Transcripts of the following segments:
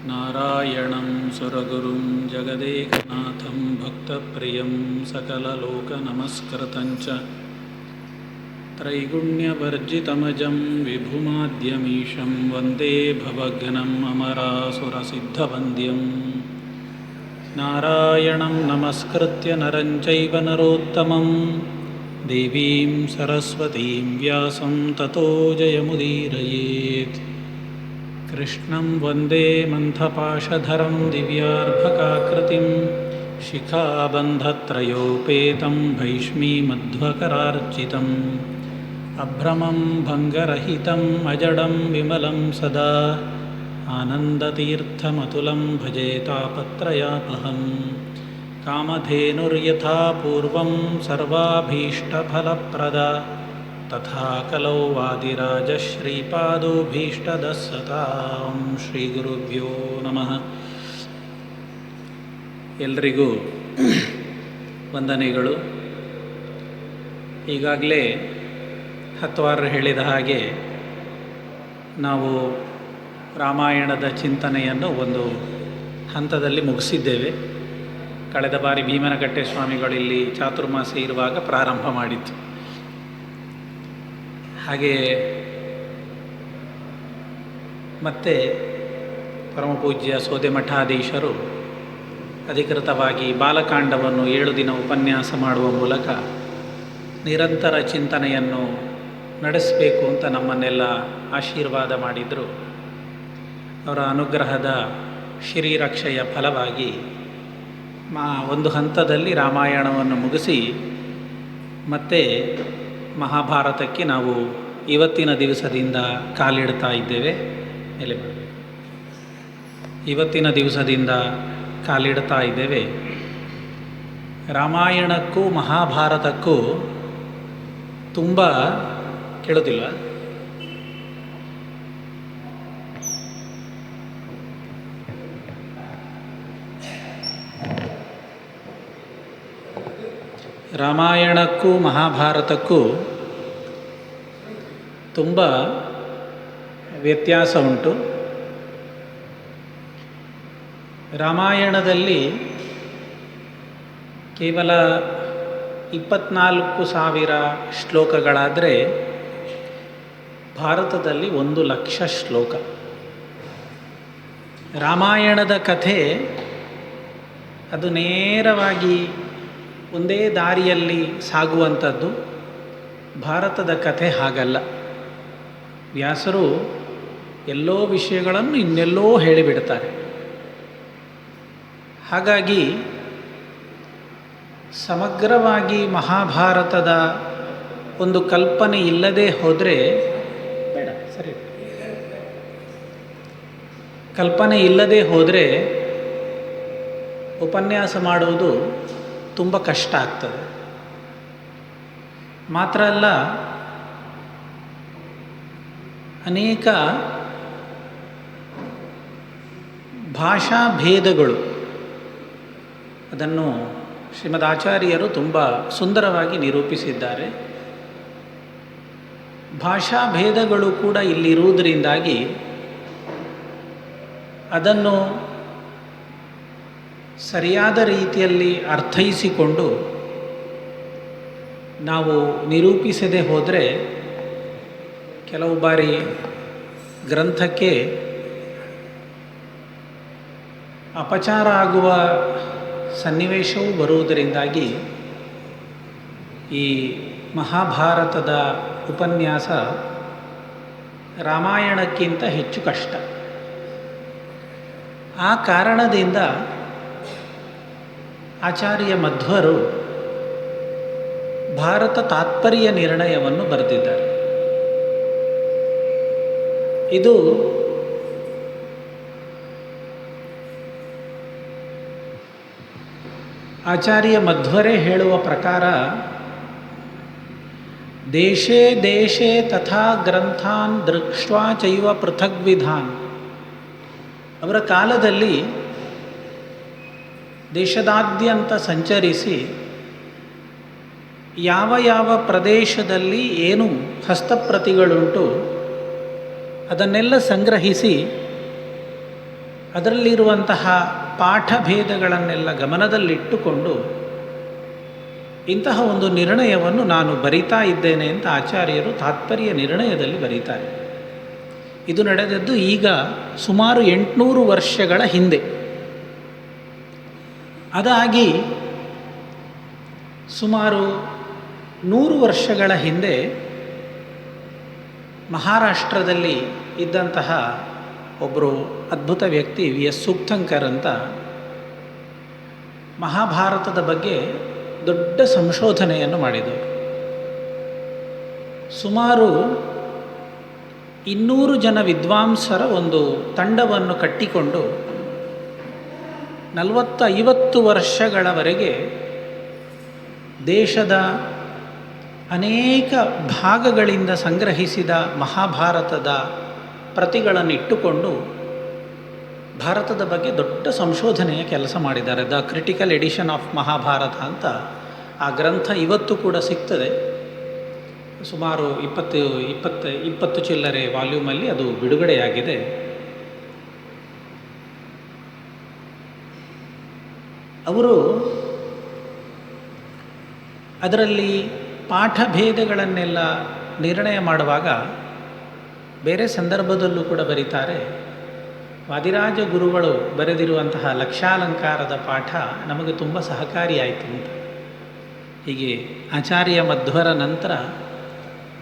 ನಾರಾಯಣಂ ಸುರಗುರುಂ ಜಗದೇಕನಾಥಂ ಭಕ್ತಪ್ರಿಯಂ ಸಕಲಲೋಕನಮಸ್ಕೃತಂಚ ತ್ರೈಗುಣ್ಯವರ್ಜಿತಮಜಂ ವಿಭುಮಾದ್ಯಮೀಶಂ ವಂದೇ ಭವಘ್ನಂ ಅಮರಾಸುರಸಿದ್ಧವಂದ್ಯಂ ನಾರಾಯಣಂ ನಮಸ್ಕೃತ್ಯ ನರಂ ಚೈವ ನರೋತ್ತಮಂ ದೇವೀಂ ಸರಸ್ವತೀಂ ವ್ಯಾಸಂ ತತೋ ಜಯಮುದೀರಯೇತ್. ಕೃಷ್ಣಂ ವಂದೇ ಮಂಥಪಾಶಧರಂ ದಿವ್ಯಾರ್ಭಕಾಕೃತಿಂ ಶಿಖಾಬಂಧತ್ರಯೋಪೇತಂ ಭೈಷ್ಮೀಮಧ್ವಕರಾರ್ಚಿತಂ ಅಭ್ರಮಂ ಭಂಗರಹಿತಂ ಅಜಡಂ ವಿಮಲಂ ಸದಾ ಆನಂದತೀರ್ಥಮತುಲಂ ಭಜೆ ತಾಪತ್ರಯಾಪಹಂ. ಕಾಮಧೇನುರ್ಯಥಾ ಪೂರ್ವಂ ಸರ್ವಾಭೀಷ್ಟಫಲಪ್ರದಾ ತಥಾ ಕಲೌ ವಾದಿರಾಜಶ್ರೀಪಾದೋಭೀಷ್ಟದಸ್ಸತಾಂ. ಶ್ರೀ ಗುರುಭ್ಯೋ ನಮಃ. ಎಲ್ರಿಗೂ ವಂದನೆಗಳು. ಈಗಾಗಲೇ 10 ವಾರ ಹೇಳಿದ ಹಾಗೆ ನಾವು ರಾಮಾಯಣದ ಚಿಂತನೆಯನ್ನು ಒಂದು ಹಂತದಲ್ಲಿ ಮುಗಿಸಿದ್ದೇವೆ. ಕಳೆದ ಬಾರಿ ಭೀಮನಕಟ್ಟೆ ಸ್ವಾಮಿಗಳು ಇಲ್ಲಿ ಚಾತುರ್ಮಾಸಿ ಇರುವಾಗ ಪ್ರಾರಂಭ ಮಾಡಿತ್ತು. ಹಾಗೆ ಮತ್ತೆ ಪರಮಪೂಜ್ಯ ಸೋದೆಮಠಾಧೀಶರು ಅಧಿಕೃತವಾಗಿ ಬಾಲಕಾಂಡವನ್ನು 7 ದಿನ ಉಪನ್ಯಾಸ ಮಾಡುವ ಮೂಲಕ ನಿರಂತರ ಚಿಂತನೆಯನ್ನು ನಡೆಸಬೇಕು ಅಂತ ನಮ್ಮನ್ನೆಲ್ಲ ಆಶೀರ್ವಾದ ಮಾಡಿದರು. ಅವರ ಅನುಗ್ರಹದ ಶ್ರೀರಕ್ಷೆಯ ಫಲವಾಗಿ ಒಂದು ಹಂತದಲ್ಲಿ ರಾಮಾಯಣವನ್ನು ಮುಗಿಸಿ ಮತ್ತೆ ಮಹಾಭಾರತಕ್ಕೆ ನಾವು ಇವತ್ತಿನ ದಿವಸದಿಂದ ಕಾಲಿಡ್ತಾ ಇದ್ದೇವೆ. ಇವತ್ತಿನ ದಿವಸದಿಂದ ಕಾಲಿಡ್ತಾ ಇದ್ದೇವೆ. ರಾಮಾಯಣಕ್ಕೂ ಮಹಾಭಾರತಕ್ಕೂ ತುಂಬ ಕೇಳೋದಿಲ್ಲ. ರಾಮಾಯಣಕ್ಕೂ ಮಹಾಭಾರತಕ್ಕೂ ತುಂಬ ವ್ಯತ್ಯಾಸ ಉಂಟು. ರಾಮಾಯಣದಲ್ಲಿ ಕೇವಲ 24,000 ಶ್ಲೋಕಗಳಾದರೆ ಭಾರತದಲ್ಲಿ 1,00,000 ಶ್ಲೋಕ. ರಾಮಾಯಣದ ಕಥೆ ಅದು ನೇರವಾಗಿ ಒಂದೇ ದಾರಿಯಲ್ಲಿ ಸಾಗುವಂಥದ್ದು. ಭಾರತದ ಕಥೆ ಹಾಗಲ್ಲ. ವ್ಯಾಸರು ಎಲ್ಲೋ ವಿಷಯಗಳನ್ನು ಇನ್ನೆಲ್ಲೋ ಹೇಳಿಬಿಡ್ತಾರೆ. ಹಾಗಾಗಿ ಸಮಗ್ರವಾಗಿ ಮಹಾಭಾರತದ ಒಂದು ಕಲ್ಪನೆ ಇಲ್ಲದೆ ಹೋದರೆ ಕಲ್ಪನೆ ಇಲ್ಲದೆ ಹೋದರೆ ಉಪನ್ಯಾಸ ಮಾಡುವುದು ತುಂಬ ಕಷ್ಟ ಆಗ್ತದೆ. ಮಾತ್ರ ಅಲ್ಲ, ಅನೇಕ ಭಾಷಾ ಭೇದಗಳು, ಅದನ್ನು ಶ್ರೀಮದ್ ಆಚಾರ್ಯರು ತುಂಬ ಸುಂದರವಾಗಿ ನಿರೂಪಿಸಿದ್ದಾರೆ. ಭಾಷಾ ಭೇದಗಳು ಕೂಡ ಇಲ್ಲಿರುವುದರಿಂದಾಗಿ ಅದನ್ನು ಸರಿಯಾದ ರೀತಿಯಲ್ಲಿ ಅರ್ಥೈಸಿಕೊಂಡು ನಾವು ನಿರೂಪಿಸದೆ ಹೋದರೆ ಕೆಲವು ಬಾರಿ ಗ್ರಂಥಕ್ಕೆ ಅಪಚಾರ ಆಗುವ ಸನ್ನಿವೇಶವೂ ಬರುವುದರಿಂದಾಗಿ ಈ ಮಹಾಭಾರತದ ಉಪನ್ಯಾಸ ರಾಮಾಯಣಕ್ಕಿಂತ ಹೆಚ್ಚು ಕಷ್ಟ. ಆ ಕಾರಣದಿಂದ ಆಚಾರ್ಯ ಮಧ್ವರು ಭಾರತ ತಾತ್ಪರ್ಯ ನಿರ್ಣಯವನ್ನು ಬರೆದಿದ್ದಾರೆ. ಇದು ಆಚಾರ್ಯ ಮಧ್ವರೇ ಹೇಳುವ ಪ್ರಕಾರ ದೇಶೇ ದೇಶೇ ತಥಾ ಗ್ರಂಥಾನ್ ದೃಕ್ಷ್ವಾ ಚೈವ ಪೃಥಗ್ವಿಧಾನ್. ಅವರ ಕಾಲದಲ್ಲಿ ದೇಶದಾದ್ಯಂತ ಸಂಚರಿಸಿ ಯಾವ ಯಾವ ಪ್ರದೇಶದಲ್ಲಿ ಏನು ಹಸ್ತಪ್ರತಿಗಳುಂಟು ಅದನ್ನೆಲ್ಲ ಸಂಗ್ರಹಿಸಿ ಅದರಲ್ಲಿರುವಂತಹ ಪಾಠಭೇದಗಳನ್ನೆಲ್ಲ ಗಮನದಲ್ಲಿಟ್ಟುಕೊಂಡು ಇಂತಹ ಒಂದು ನಿರ್ಣಯವನ್ನು ನಾನು ಬರಿತಾ ಇದ್ದೇನೆ ಅಂತ ಆಚಾರ್ಯರು ತಾತ್ಪರ್ಯ ನಿರ್ಣಯದಲ್ಲಿ ಬರೀತಾರೆ. ಇದು ನಡೆದದ್ದು ಈಗ ಸುಮಾರು 800 ವರ್ಷಗಳ ಹಿಂದೆ. ಅದಾಗಿ ಸುಮಾರು 100 ವರ್ಷಗಳ ಹಿಂದೆ ಮಹಾರಾಷ್ಟ್ರದಲ್ಲಿ ಇದ್ದಂತಹ ಒಬ್ಬರು ಅದ್ಭುತ ವ್ಯಕ್ತಿ ವಿ.ಎಸ್. ಸೂಕ್ತಂಕರ್ ಅಂತ ಮಹಾಭಾರತದ ಬಗ್ಗೆ ದೊಡ್ಡ ಸಂಶೋಧನೆಯನ್ನು ಮಾಡಿದರು. ಸುಮಾರು 200 ಜನ ವಿದ್ವಾಂಸರ ಒಂದು ತಂಡವನ್ನು ಕಟ್ಟಿಕೊಂಡು 40-50 ವರ್ಷಗಳವರೆಗೆ ದೇಶದ ಅನೇಕ ಭಾಗಗಳಿಂದ ಸಂಗ್ರಹಿಸಿದ ಮಹಾಭಾರತದ ಪ್ರತಿಗಳನ್ನು ಇಟ್ಟುಕೊಂಡು ಭಾರತದ ಬಗ್ಗೆ ದೊಡ್ಡ ಸಂಶೋಧನೆಯ ಕೆಲಸ ಮಾಡಿದ್ದಾರೆ. The critical edition of Mahabharata ಅಂತ ಆ ಗ್ರಂಥ ಇವತ್ತು ಕೂಡ ಸಿಗ್ತದೆ. ಸುಮಾರು 20 ಚಿಲ್ಲರೆ ವಾಲ್ಯೂಮಲ್ಲಿ ಅದು ಬಿಡುಗಡೆಯಾಗಿದೆ. ಅವರು ಅದರಲ್ಲಿ ಪಾಠಭೇದಗಳನ್ನೆಲ್ಲ ನಿರ್ಣಯ ಮಾಡುವಾಗ ಬೇರೆ ಸಂದರ್ಭದಲ್ಲೂ ಕೂಡ ಬರೀತಾರೆ. ವಾದಿರಾಜ ಗುರುಗಳು ಬರೆದಿರುವಂತಹ ಲಕ್ಷಾಲಂಕಾರದ ಪಾಠ ನಮಗೆ ತುಂಬ ಸಹಕಾರಿಯಾಯಿತು ಅಂತ. ಹೀಗೆ ಆಚಾರ್ಯ ಮಧ್ವರ ನಂತರ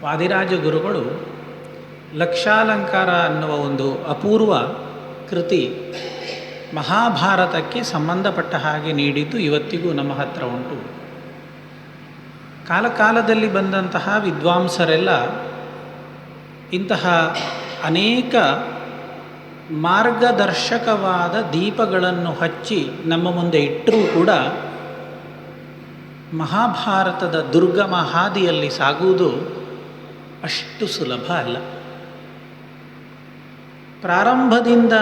ವಾದಿರಾಜ ಗುರುಗಳು ಲಕ್ಷಾಲಂಕಾರ ಅನ್ನುವ ಒಂದು ಅಪೂರ್ವ ಕೃತಿ ಮಹಾಭಾರತಕ್ಕೆ ಸಂಬಂಧಪಟ್ಟ ಹಾಗೆ ನೀಡಿದ್ದು ಇವತ್ತಿಗೂ ನಮ್ಮ ಹತ್ರ ಉಂಟು. ಕಾಲಕಾಲದಲ್ಲಿ ಬಂದಂತಹ ವಿದ್ವಾಂಸರೆಲ್ಲ ಇಂತಹ ಅನೇಕ ಮಾರ್ಗದರ್ಶಕವಾದ ದೀಪಗಳನ್ನು ಹಚ್ಚಿ ನಮ್ಮ ಮುಂದೆ ಇಟ್ಟರೂ ಕೂಡ ಮಹಾಭಾರತದ ದುರ್ಗಮ ಹಾದಿಯಲ್ಲಿ ಸಾಗುವುದು ಅಷ್ಟು ಸುಲಭ ಅಲ್ಲ. ಪ್ರಾರಂಭದಿಂದ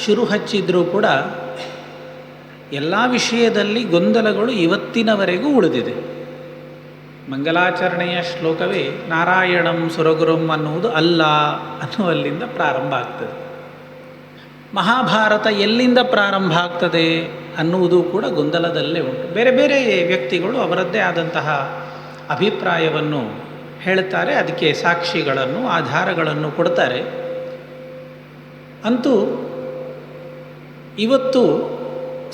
ಶುರು ಹಚ್ಚಿದ್ರೂ ಕೂಡ ಎಲ್ಲ ವಿಷಯದಲ್ಲಿ ಗೊಂದಲಗಳು ಇವತ್ತಿನವರೆಗೂ ಉಳಿದಿದೆ. ಮಂಗಲಾಚರಣೆಯ ಶ್ಲೋಕವೇ ನಾರಾಯಣಂ ಸುರಗುರುಂ ಅನ್ನುವುದು ಅಲ್ಲ ಅನ್ನುವಲ್ಲಿಂದ ಪ್ರಾರಂಭ ಆಗ್ತದೆ. ಮಹಾಭಾರತ ಎಲ್ಲಿಂದ ಪ್ರಾರಂಭ ಆಗ್ತದೆ ಅನ್ನುವುದು ಕೂಡ ಗೊಂದಲದಲ್ಲೇ ಉಂಟು. ಬೇರೆ ಬೇರೆ ವ್ಯಕ್ತಿಗಳು ಅವರದ್ದೇ ಆದಂತಹ ಅಭಿಪ್ರಾಯವನ್ನು ಹೇಳ್ತಾರೆ, ಅದಕ್ಕೆ ಸಾಕ್ಷಿಗಳನ್ನು ಆಧಾರಗಳನ್ನು ಕೊಡ್ತಾರೆ. ಅಂತೂ ಇವತ್ತು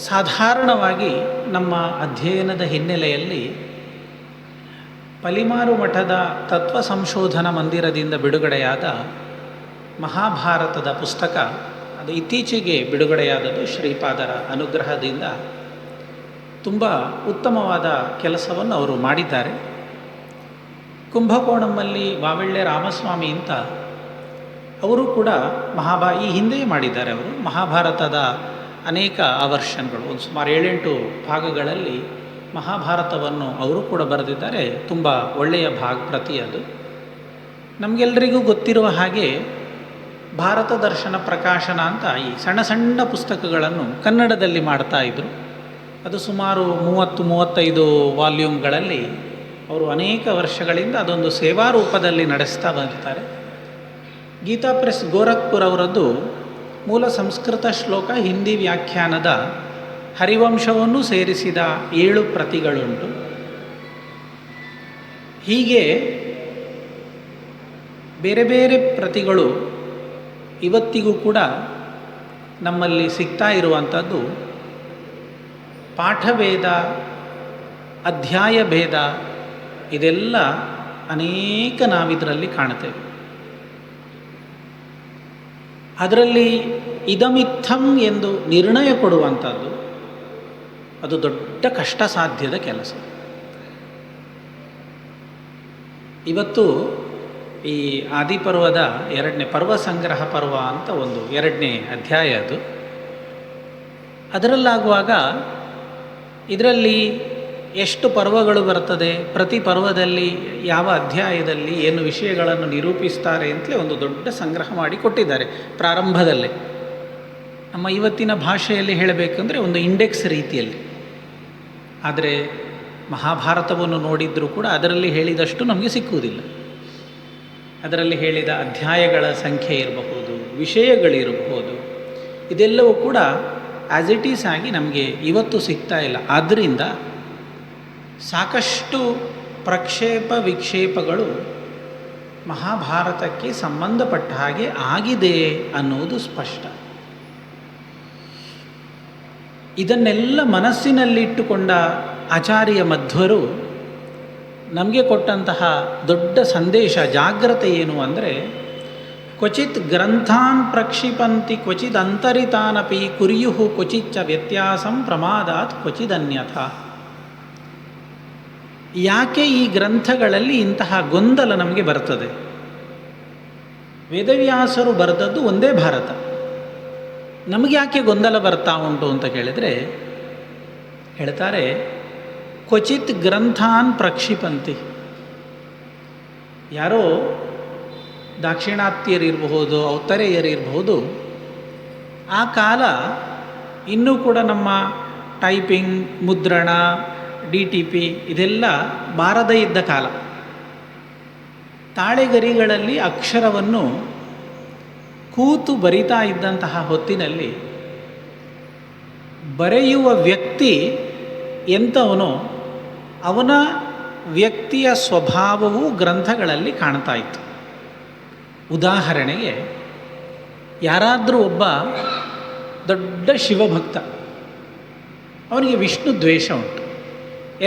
ಸಾಧಾರಣವಾಗಿ ನಮ್ಮ ಅಧ್ಯಯನದ ಹಿನ್ನೆಲೆಯಲ್ಲಿ ಪಲಿಮಾರು ಮಠದ ತತ್ವ ಸಂಶೋಧನಾ ಮಂದಿರದಿಂದ ಬಿಡುಗಡೆಯಾದ ಮಹಾಭಾರತದ ಪುಸ್ತಕ, ಅದು ಇತ್ತೀಚೆಗೆ ಬಿಡುಗಡೆಯಾದದ್ದು ಶ್ರೀಪಾದರ ಅನುಗ್ರಹದಿಂದ. ತುಂಬ ಉತ್ತಮವಾದ ಕೆಲಸವನ್ನು ಅವರು ಮಾಡಿದ್ದಾರೆ. ಕುಂಭಕೋಣಂನಲ್ಲಿ ವಾವಳ್ಳೆ ರಾಮಸ್ವಾಮಿ ಅಂತ ಅವರು ಕೂಡ ಈ ಹಿಂದೆಯೇ ಮಾಡಿದ್ದಾರೆ. ಅವರು ಮಹಾಭಾರತದ ಅನೇಕ ಆವರ್ಷನ್ಗಳು, ಒಂದು ಸುಮಾರು 7-8 ಭಾಗಗಳಲ್ಲಿ ಮಹಾಭಾರತವನ್ನು ಅವರು ಕೂಡ ಬರೆದಿದ್ದಾರೆ. ತುಂಬ ಒಳ್ಳೆಯ ಪ್ರತಿ ಅದು. ನಮಗೆಲ್ಲರಿಗೂ ಗೊತ್ತಿರುವ ಹಾಗೆ ಭಾರತ ದರ್ಶನ ಪ್ರಕಾಶನ ಅಂತ ಈ ಸಣ್ಣ ಸಣ್ಣ ಪುಸ್ತಕಗಳನ್ನು ಕನ್ನಡದಲ್ಲಿ ಮಾಡ್ತಾ ಇದ್ದರು. ಅದು ಸುಮಾರು 30-35 ವಾಲ್ಯೂಮ್ಗಳಲ್ಲಿ ಅವರು ಅನೇಕ ವರ್ಷಗಳಿಂದ ಅದೊಂದು ಸೇವಾ ರೂಪದಲ್ಲಿ ನಡೆಸ್ತಾ ಬಂದಿದ್ದಾರೆ. ಗೀತಾ ಪ್ರೆಸ್ ಗೋರಖ್ಪುರ್ ಅವರದ್ದು ಮೂಲ ಸಂಸ್ಕೃತ ಶ್ಲೋಕ ಹಿಂದಿ ವ್ಯಾಖ್ಯಾನದ ಹರಿವಂಶವನ್ನು ಸೇರಿಸಿದ 7 ಪ್ರತಿಗಳುಂಟು. ಹೀಗೆ ಬೇರೆ ಬೇರೆ ಪ್ರತಿಗಳು ಇವತ್ತಿಗೂ ಕೂಡ ನಮ್ಮಲ್ಲಿ ಸಿಗ್ತಾ ಇರುವಂಥದ್ದು. ಪಾಠಭೇದ, ಅಧ್ಯಾಯ ಭೇದ ಇದೆಲ್ಲ ಅನೇಕ ನಾವಿದರಲ್ಲಿ ಕಾಣ್ತೇವೆ. ಅದರಲ್ಲಿ ಇದಮಿತ್ತಂ ಎಂದು ನಿರ್ಣಯ ಕೊಡುವಂಥದ್ದು ಅದು ದೊಡ್ಡ ಕಷ್ಟ ಸಾಧ್ಯದ ಕೆಲಸ. ಇವತ್ತು ಈ ಆದಿಪರ್ವದ 2ನೇ ಪರ್ವ ಸಂಗ್ರಹ ಪರ್ವ ಅಂತ ಒಂದು 2ನೇ ಅಧ್ಯಾಯ ಅದು. ಅದರಲ್ಲಾಗುವಾಗ ಇದರಲ್ಲಿ ಎಷ್ಟು ಪರ್ವಗಳು ಬರ್ತದೆ, ಪ್ರತಿ ಪರ್ವದಲ್ಲಿ ಯಾವ ಅಧ್ಯಾಯದಲ್ಲಿ ಏನು ವಿಷಯಗಳನ್ನು ನಿರೂಪಿಸ್ತಾರೆ ಅಂತಲೇ ಒಂದು ದೊಡ್ಡ ಸಂಗ್ರಹ ಮಾಡಿ ಕೊಟ್ಟಿದ್ದಾರೆ ಪ್ರಾರಂಭದಲ್ಲೇ. ನಮ್ಮ ಇವತ್ತಿನ ಭಾಷೆಯಲ್ಲಿ ಹೇಳಬೇಕಂದ್ರೆ ಒಂದು ಇಂಡೆಕ್ಸ್ ರೀತಿಯಲ್ಲಿ. ಆದರೆ ಮಹಾಭಾರತವನ್ನು ನೋಡಿದರೂ ಕೂಡ ಅದರಲ್ಲಿ ಹೇಳಿದಷ್ಟು ನಮಗೆ ಸಿಕ್ಕುವುದಿಲ್ಲ. ಅದರಲ್ಲಿ ಹೇಳಿದ ಅಧ್ಯಾಯಗಳ ಸಂಖ್ಯೆ ಇರಬಹುದು, ವಿಷಯಗಳಿರಬಹುದು, ಇದೆಲ್ಲವೂ ಕೂಡ ಆ್ಯಸ್ ಇಟ್ ಈಸ್ ಆಗಿ ನಮಗೆ ಇವತ್ತು ಸಿಗ್ತಾ ಇಲ್ಲ. ಆದ್ದರಿಂದ ಸಾಕಷ್ಟು ಪ್ರಕ್ಷೇಪ ವಿಕ್ಷೇಪಗಳು ಮಹಾಭಾರತಕ್ಕೆ ಸಂಬಂಧಪಟ್ಟ ಹಾಗೆ ಆಗಿದೆ ಅನ್ನುವುದು ಸ್ಪಷ್ಟ. ಇದನ್ನೆಲ್ಲ ಮನಸ್ಸಿನಲ್ಲಿಟ್ಟುಕೊಂಡ ಆಚಾರ್ಯ ಮಧ್ವರು ನಮಗೆ ಕೊಟ್ಟಂತಹ ದೊಡ್ಡ ಸಂದೇಶ, ಜಾಗ್ರತೆ ಏನು ಅಂದರೆ, ಕ್ವಚಿತ್ ಗ್ರಂಥಾನ್ ಪ್ರಕ್ಷಿಪಂತಿ ಕ್ವಚಿದ್ ಅಂತರಿತಾನಪಿ ಕುರ್ಯುಹು ಕ್ವಚಿಚ್ಚ ವ್ಯತ್ಯಾಸಂ ಪ್ರಮಾದಾತ್ ಕ್ವಚಿದನ್ಯಥ. ಯಾಕೆ ಈ ಗ್ರಂಥಗಳಲ್ಲಿ ಇಂತಹ ಗೊಂದಲ ನಮಗೆ ಬರ್ತದೆ? ವೇದವ್ಯಾಸರು ಬರೆದದ್ದು ಒಂದೇ ಭಾರತ, ನಮಗೆ ಯಾಕೆ ಗೊಂದಲ ಬರ್ತಾ ಉಂಟು ಅಂತ ಕೇಳಿದರೆ, ಹೇಳ್ತಾರೆ ಕ್ವಚಿತ್ ಗ್ರಂಥಾನ್ ಪ್ರಕ್ಷಿಪಂತಿ. ಯಾರೋ ದಾಕ್ಷಿಣಾತ್ಯರಿರಬಹುದು, ಔತ್ತರೇಯರಿರಬಹುದು, ಆ ಕಾಲ ಇನ್ನೂ ಕೂಡ ನಮ್ಮ ಟೈಪಿಂಗ್, ಮುದ್ರಣ, DTP ಇದೆಲ್ಲ ಬಾರದೇ ಇದ್ದ ಕಾಲ. ತಾಳೆಗರಿಗಳಲ್ಲಿ ಅಕ್ಷರವನ್ನು ಕೂತು ಬರಿತಾ ಇದ್ದಂತಹ ಹೊತ್ತಿನಲ್ಲಿ ಬರೆಯುವ ವ್ಯಕ್ತಿ ಎಂಥವನೋ ಅವನ ವ್ಯಕ್ತಿಯ ಸ್ವಭಾವವು ಗ್ರಂಥಗಳಲ್ಲಿ ಕಾಣ್ತಾ ಇತ್ತು. ಉದಾಹರಣೆಗೆ, ಯಾರಾದರೂ ಒಬ್ಬ ದೊಡ್ಡ ಶಿವಭಕ್ತ, ಅವನಿಗೆ ವಿಷ್ಣು ದ್ವೇಷ ಉಂಟು.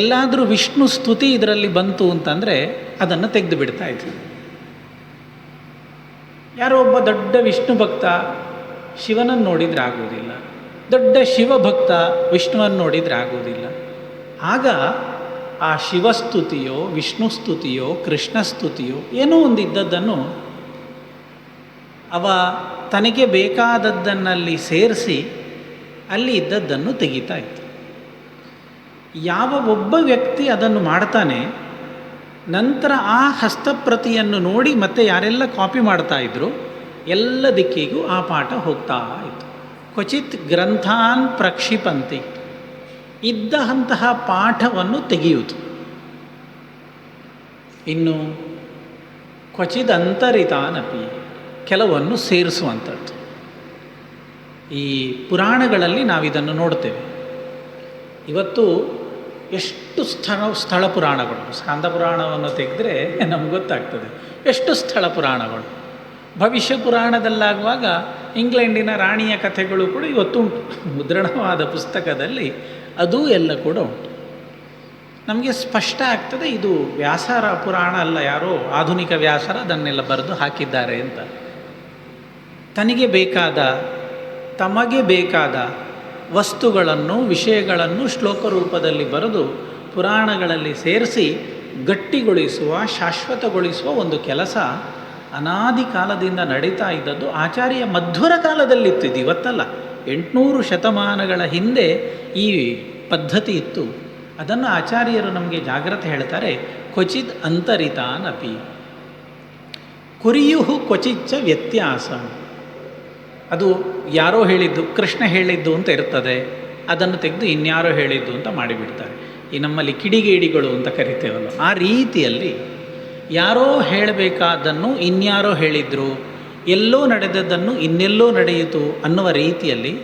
ಎಲ್ಲಾದರೂ ವಿಷ್ಣು ಸ್ತುತಿ ಇದರಲ್ಲಿ ಬಂತು ಅಂತಂದರೆ ಅದನ್ನು ತೆಗೆದು ಬಿಡ್ತಾ ಇದ್ದರು. ಯಾರೋ ಒಬ್ಬ ದೊಡ್ಡ ವಿಷ್ಣು ಭಕ್ತ ಶಿವನನ್ನು ನೋಡಿದರೆ ಆಗುವುದಿಲ್ಲ, ದೊಡ್ಡ ಶಿವಭಕ್ತ ವಿಷ್ಣುವನ್ನು ನೋಡಿದರೆ ಆಗುವುದಿಲ್ಲ. ಆಗ ಆ ಶಿವಸ್ತುತಿಯೋ ವಿಷ್ಣು ಸ್ತುತಿಯೋ ಕೃಷ್ಣ ಸ್ತುತಿಯೋ ಏನೋ ಒಂದು ಇದ್ದದ್ದನ್ನು ಅವ ತನಗೆ ಬೇಕಾದದ್ದನ್ನಲ್ಲಿ ಸೇರಿಸಿ ಅಲ್ಲಿ ಇದ್ದದ್ದನ್ನು ತೆಗಿತಾ ಇತ್ತು. ಯಾವ ಒಬ್ಬ ವ್ಯಕ್ತಿ ಅದನ್ನು ಮಾಡ್ತಾನೆ, ನಂತರ ಆ ಹಸ್ತಪ್ರತಿಯನ್ನು ನೋಡಿ ಮತ್ತೆ ಯಾರೆಲ್ಲ ಕಾಪಿ ಮಾಡ್ತಾ ಇದ್ರು ಎಲ್ಲ ದಿಕ್ಕಿಗೂ ಆ ಪಾಠ ಹೋಗ್ತಾ ಇತ್ತು. ಕ್ವಚಿತ್ ಗ್ರಂಥಾನ್ ಪ್ರಕ್ಷಿಪಂತಿ, ಇದ್ದಂತಹ ಪಾಠವನ್ನು ತೆಗೆಯುವುದು. ಇನ್ನು ಕ್ವಚಿದ್ ಅಂತರಿತಾನಪಿ, ಕೆಲವನ್ನು ಸೇರಿಸುವಂಥದ್ದು. ಈ ಪುರಾಣಗಳಲ್ಲಿ ನಾವಿದನ್ನು ನೋಡ್ತೇವೆ. ಇವತ್ತು ಎಷ್ಟು ಸ್ಥಳ ಪುರಾಣಗಳು, ಸ್ಕಾಂದ ಪುರಾಣವನ್ನು ತೆಗೆದರೆ ನಮ್ಗೆ ಗೊತ್ತಾಗ್ತದೆ ಎಷ್ಟು ಸ್ಥಳ ಪುರಾಣಗಳು. ಭವಿಷ್ಯ ಪುರಾಣದಲ್ಲಾಗುವಾಗ ಇಂಗ್ಲೆಂಡಿನ ರಾಣಿಯ ಕಥೆಗಳು ಕೂಡ ಇವತ್ತುಂಟು, ಮುದ್ರಣವಾದ ಪುಸ್ತಕದಲ್ಲಿ ಅದೂ ಎಲ್ಲ ಕೂಡ ಉಂಟು. ನಮಗೆ ಸ್ಪಷ್ಟ ಆಗ್ತದೆ ಇದು ವ್ಯಾಸರ ಪುರಾಣ ಅಲ್ಲ, ಯಾರೋ ಆಧುನಿಕ ವ್ಯಾಸರ ಅದನ್ನೆಲ್ಲ ಬರೆದು ಹಾಕಿದ್ದಾರೆ ಅಂತ. ತನಗೆ ಬೇಕಾದ, ತಮಗೆ ಬೇಕಾದ ವಸ್ತುಗಳನ್ನು ವಿಷಯಗಳನ್ನು ಶ್ಲೋಕ ರೂಪದಲ್ಲಿ ಬರೆದು ಪುರಾಣಗಳಲ್ಲಿ ಸೇರಿಸಿ ಗಟ್ಟಿಗೊಳಿಸುವ, ಶಾಶ್ವತಗೊಳಿಸುವ ಒಂದು ಕೆಲಸ ಅನಾದಿ ಕಾಲದಿಂದ ನಡೀತಾ ಇದ್ದದ್ದು ಆಚಾರ್ಯ ಮಧ್ವರ ಕಾಲದಲ್ಲಿತ್ತು. ಇದು ಇವತ್ತಲ್ಲ, 800 ಶತಮಾನಗಳ ಹಿಂದೆ ಈ ಪದ್ಧತಿ ಇತ್ತು. ಅದನ್ನು ಆಚಾರ್ಯರು ನಮಗೆ ಜಾಗ್ರತೆ ಹೇಳ್ತಾರೆ. ಕ್ವಚಿದ್ ಅಂತರಿತಾನಪಿ ಕುರ್ಯುಹು ಕ್ವಚಿಚ್ಚ ವ್ಯತ್ಯಾಸ. ಅದು ಯಾರೋ ಹೇಳಿದ್ದು, ಕೃಷ್ಣ ಹೇಳಿದ್ದು ಅಂತ ಇರ್ತದೆ, ಅದನ್ನು ತೆಗೆದು ಇನ್ಯಾರೋ ಹೇಳಿದ್ದು ಅಂತ ಮಾಡಿಬಿಡ್ತಾರೆ. ಈ ನಮ್ಮಲ್ಲಿ ಕಿಡಿಗೇಡಿಗಳು ಅಂತ ಕರಿತೇವಲ್ಲ, ಆ ರೀತಿಯಲ್ಲಿ ಯಾರೋ ಹೇಳಬೇಕಾದ್ದನ್ನು ಇನ್ಯಾರೋ ಹೇಳಿದರು, ಎಲ್ಲೋ ನಡೆದದ್ದನ್ನು ಇನ್ನೆಲ್ಲೋ ನಡೆಯಿತು ಅನ್ನುವ ರೀತಿಯಲ್ಲಿ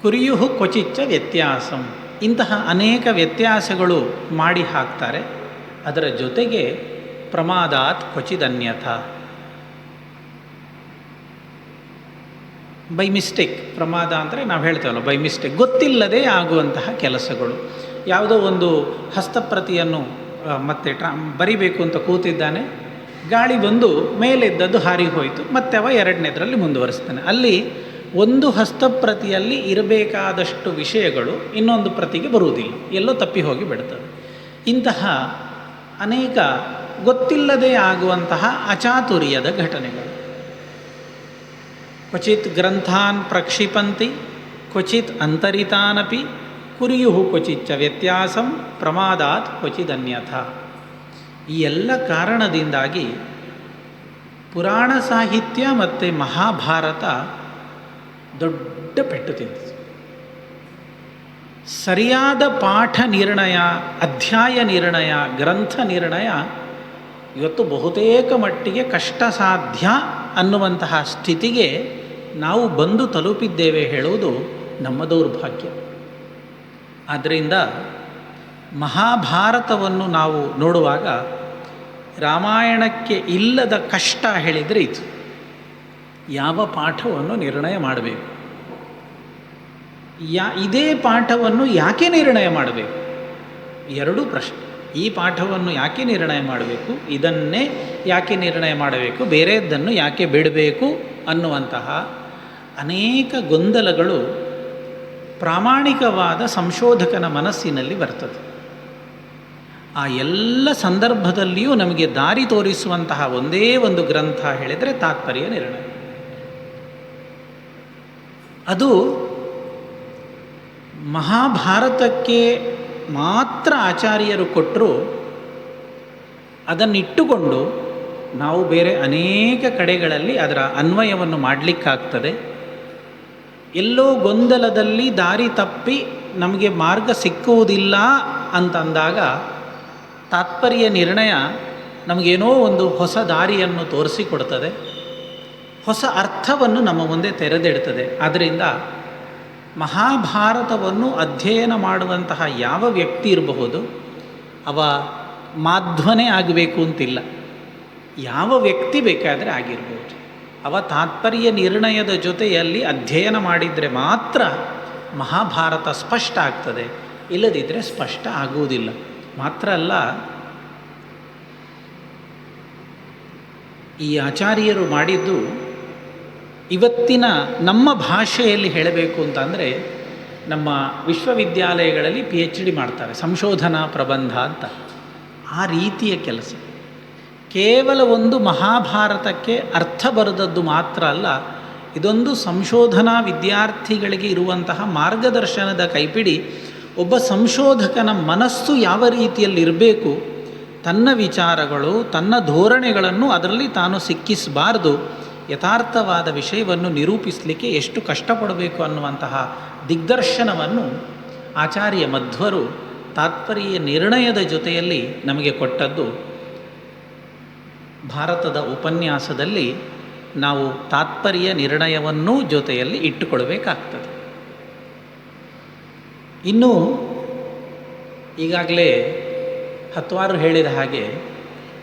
ಕುರ್ಯುಹು ಕ್ವಚಿಚ್ಚ ವ್ಯತ್ಯಾಸಂ, ಇಂತಹ ಅನೇಕ ವ್ಯತ್ಯಾಸಗಳು ಮಾಡಿ ಹಾಕ್ತಾರೆ. ಅದರ ಜೊತೆಗೆ ಪ್ರಮಾದಾತ್ ಕ್ವಚಿದನ್ಯಥ, ಬೈ ಮಿಸ್ಟೇಕ್. ಪ್ರಮಾದ ಅಂದರೆ ನಾವು ಹೇಳ್ತೇವಲ್ಲ, ಬೈ ಮಿಸ್ಟೇಕ್, ಗೊತ್ತಿಲ್ಲದೆ ಆಗುವಂತಹ ಕೆಲಸಗಳು. ಯಾವುದೋ ಒಂದು ಹಸ್ತಪ್ರತಿಯನ್ನು ಮತ್ತೆ ಬರಿಬೇಕು ಅಂತ ಕೂತಿದ್ದಾನೆ, ಗಾಳಿ ಬಂದು ಮೇಲಿದ್ದದ್ದು ಹಾರಿ ಹೋಯಿತು, ಮತ್ತೆ ಅವ ಎರಡನೇದರಲ್ಲಿ ಮುಂದುವರಿಸ್ತಾನೆ. ಅಲ್ಲಿ ಒಂದು ಹಸ್ತಪ್ರತಿಯಲ್ಲಿ ಇರಬೇಕಾದಷ್ಟು ವಿಷಯಗಳು ಇನ್ನೊಂದು ಪ್ರತಿಗೆ ಬರುವುದಿಲ್ಲ, ಎಲ್ಲೋ ತಪ್ಪಿ ಹೋಗಿ ಬಿಡ್ತದೆ. ಇಂತಹ ಅನೇಕ ಗೊತ್ತಿಲ್ಲದೆ ಆಗುವಂತಹ ಅಚಾತುರ್ಯದ ಘಟನೆಗಳು. ಕ್ವಚಿತ್ ಗ್ರಂಥಾನ್ ಪ್ರಕ್ಷಿಪಂತಿ ಕ್ವಚಿತ್ ಅಂತರಿತಾನಪಿ ಕುರ್ಯುಹು ಕ್ವಚಿಚ್ಚ ವ್ಯತ್ಯಾಸಂ ಪ್ರಮಾದಾತ್ ಕ್ವಚಿದನ್ಯಥ. ಈ ಎಲ್ಲ ಕಾರಣದಿಂದಾಗಿ ಪುರಾಣ ಸಾಹಿತ್ಯ ಮತ್ತು ಮಹಾಭಾರತ ದೊಡ್ಡ ಪೆಟ್ಟು ತಿಂದಿತು. ಸರಿಯಾದ ಪಾಠ ನಿರ್ಣಯ, ಅಧ್ಯಾಯ ನಿರ್ಣಯ, ಗ್ರಂಥ ನಿರ್ಣಯ ಇವತ್ತು ಬಹುತೇಕ ಮಟ್ಟಿಗೆ ಕಷ್ಟ ಸಾಧ್ಯ ಅನ್ನುವಂತಹ ಸ್ಥಿತಿಗೆ ನಾವು ಬಂದು ತಲುಪಿದ್ದೇವೆ ಹೇಳುವುದು ನಮ್ಮ ದೌರ್ಭಾಗ್ಯ. ಆದ್ದರಿಂದ ಮಹಾಭಾರತವನ್ನು ನಾವು ನೋಡುವಾಗ ರಾಮಾಯಣಕ್ಕೆ ಇಲ್ಲದ ಕಷ್ಟ ಹೇಳಿದರೆ ಇದು. ಯಾವ ಪಾಠವನ್ನು ನಿರ್ಣಯ ಮಾಡಬೇಕು, ಇದೇ ಪಾಠವನ್ನು ಯಾಕೆ ನಿರ್ಣಯ ಮಾಡಬೇಕು, ಎರಡೂ ಪ್ರಶ್ನೆ. ಈ ಪಾಠವನ್ನು ಯಾಕೆ ನಿರ್ಣಯ ಮಾಡಬೇಕು, ಇದನ್ನೇ ಯಾಕೆ ನಿರ್ಣಯ ಮಾಡಬೇಕು, ಬೇರೆಯದ್ದನ್ನು ಯಾಕೆ ಬಿಡಬೇಕು ಅನ್ನುವಂತಹ ಅನೇಕ ಗೊಂದಲಗಳು ಪ್ರಾಮಾಣಿಕವಾದ ಸಂಶೋಧಕನ ಮನಸ್ಸಿನಲ್ಲಿ ಬರ್ತದೆ. ಆ ಎಲ್ಲ ಸಂದರ್ಭದಲ್ಲಿಯೂ ನಮಗೆ ದಾರಿ ತೋರಿಸುವಂತಹ ಒಂದೇ ಒಂದು ಗ್ರಂಥ ಹೇಳಿದರೆ ತಾತ್ಪರ್ಯ ನಿರ್ಣಯ. ಅದು ಮಹಾಭಾರತಕ್ಕೆ ಮಾತ್ರ ಆಚಾರ್ಯರು ಕೊಟ್ಟರು. ಅದನ್ನಿಟ್ಟುಕೊಂಡು ನಾವು ಬೇರೆ ಅನೇಕ ಕಡೆಗಳಲ್ಲಿ ಅದರ ಅನ್ವಯವನ್ನು ಮಾಡಲಿಕ್ಕಾಗ್ತದೆ. ಎಲ್ಲೋ ಗೊಂದಲದಲ್ಲಿ ದಾರಿ ತಪ್ಪಿ ನಮಗೆ ಮಾರ್ಗ ಸಿಕ್ಕುವುದಿಲ್ಲ ಅಂತಂದಾಗ ತಾತ್ಪರ್ಯ ನಿರ್ಣಯ ನಮಗೇನೋ ಒಂದು ಹೊಸ ದಾರಿಯನ್ನು ತೋರಿಸಿಕೊಡ್ತದೆ, ಹೊಸ ಅರ್ಥವನ್ನು ನಮ್ಮ ಮುಂದೆ ತೆರೆದಿಡ್ತದೆ. ಆದ್ದರಿಂದ ಮಹಾಭಾರತವನ್ನು ಅಧ್ಯಯನ ಮಾಡುವಂತಹ ಯಾವ ವ್ಯಕ್ತಿ ಇರಬಹುದು, ಅವ ಮಾಧ್ವನೇ ಆಗಬೇಕು ಅಂತಿಲ್ಲ, ಯಾವ ವ್ಯಕ್ತಿ ಬೇಕಾದರೆ ಆಗಿರ್ಬೋದು. ಅವ ತಾತ್ಪರ್ಯ ನಿರ್ಣಯದ ಜೊತೆಯಲ್ಲಿ ಅಧ್ಯಯನ ಮಾಡಿದರೆ ಮಾತ್ರ ಮಹಾಭಾರತ ಸ್ಪಷ್ಟ ಆಗ್ತದೆ, ಇಲ್ಲದಿದ್ದರೆ ಸ್ಪಷ್ಟ ಆಗುವುದಿಲ್ಲ. ಮಾತ್ರ ಅಲ್ಲ, ಈ ಆಚಾರ್ಯರು ಮಾಡಿದ್ದು ಇವತ್ತಿನ ನಮ್ಮ ಭಾಷೆಯಲ್ಲಿ ಹೇಳಬೇಕು ಅಂತಂದರೆ, ನಮ್ಮ ವಿಶ್ವವಿದ್ಯಾಲಯಗಳಲ್ಲಿ PhD ಮಾಡ್ತಾರೆ, ಸಂಶೋಧನಾ ಪ್ರಬಂಧ ಅಂತ. ಆ ರೀತಿಯ ಕೆಲಸ. ಕೇವಲ ಒಂದು ಮಹಾಭಾರತಕ್ಕೆ ಅರ್ಥ ಬರೆದದ್ದು ಮಾತ್ರ ಅಲ್ಲ, ಇದೊಂದು ಸಂಶೋಧನಾ ವಿದ್ಯಾರ್ಥಿಗಳಿಗೆ ಇರುವಂತಹ ಮಾರ್ಗದರ್ಶನದ ಕೈಪಿಡಿ. ಒಬ್ಬ ಸಂಶೋಧಕನ ಮನಸ್ಸು ಯಾವ ರೀತಿಯಲ್ಲಿರಬೇಕು, ತನ್ನ ವಿಚಾರಗಳು ತನ್ನ ಧೋರಣೆಗಳನ್ನು ಅದರಲ್ಲಿ ತಾನು ಸಿಕ್ಕಿಸಬಾರ್ದು, ಯಥಾರ್ಥವಾದ ವಿಷಯವನ್ನು ನಿರೂಪಿಸಲಿಕ್ಕೆ ಎಷ್ಟು ಕಷ್ಟಪಡಬೇಕು ಅನ್ನುವಂತಹ ದಿಗ್ದರ್ಶನವನ್ನು ಆಚಾರ್ಯ ಮಧ್ವರು ತಾತ್ಪರ್ಯ ನಿರ್ಣಯದ ಜೊತೆಯಲ್ಲಿ ನಮಗೆ ಕೊಟ್ಟದ್ದು. ಭಾರತದ ಉಪನ್ಯಾಸದಲ್ಲಿ ನಾವು ತಾತ್ಪರ್ಯ ನಿರ್ಣಯವನ್ನೂ ಜೊತೆಯಲ್ಲಿ ಇಟ್ಟುಕೊಳ್ಬೇಕಾಗ್ತದೆ. ಇನ್ನು ಈಗಾಗಲೇ ಹತ್ವಾರು ಹೇಳಿದ ಹಾಗೆ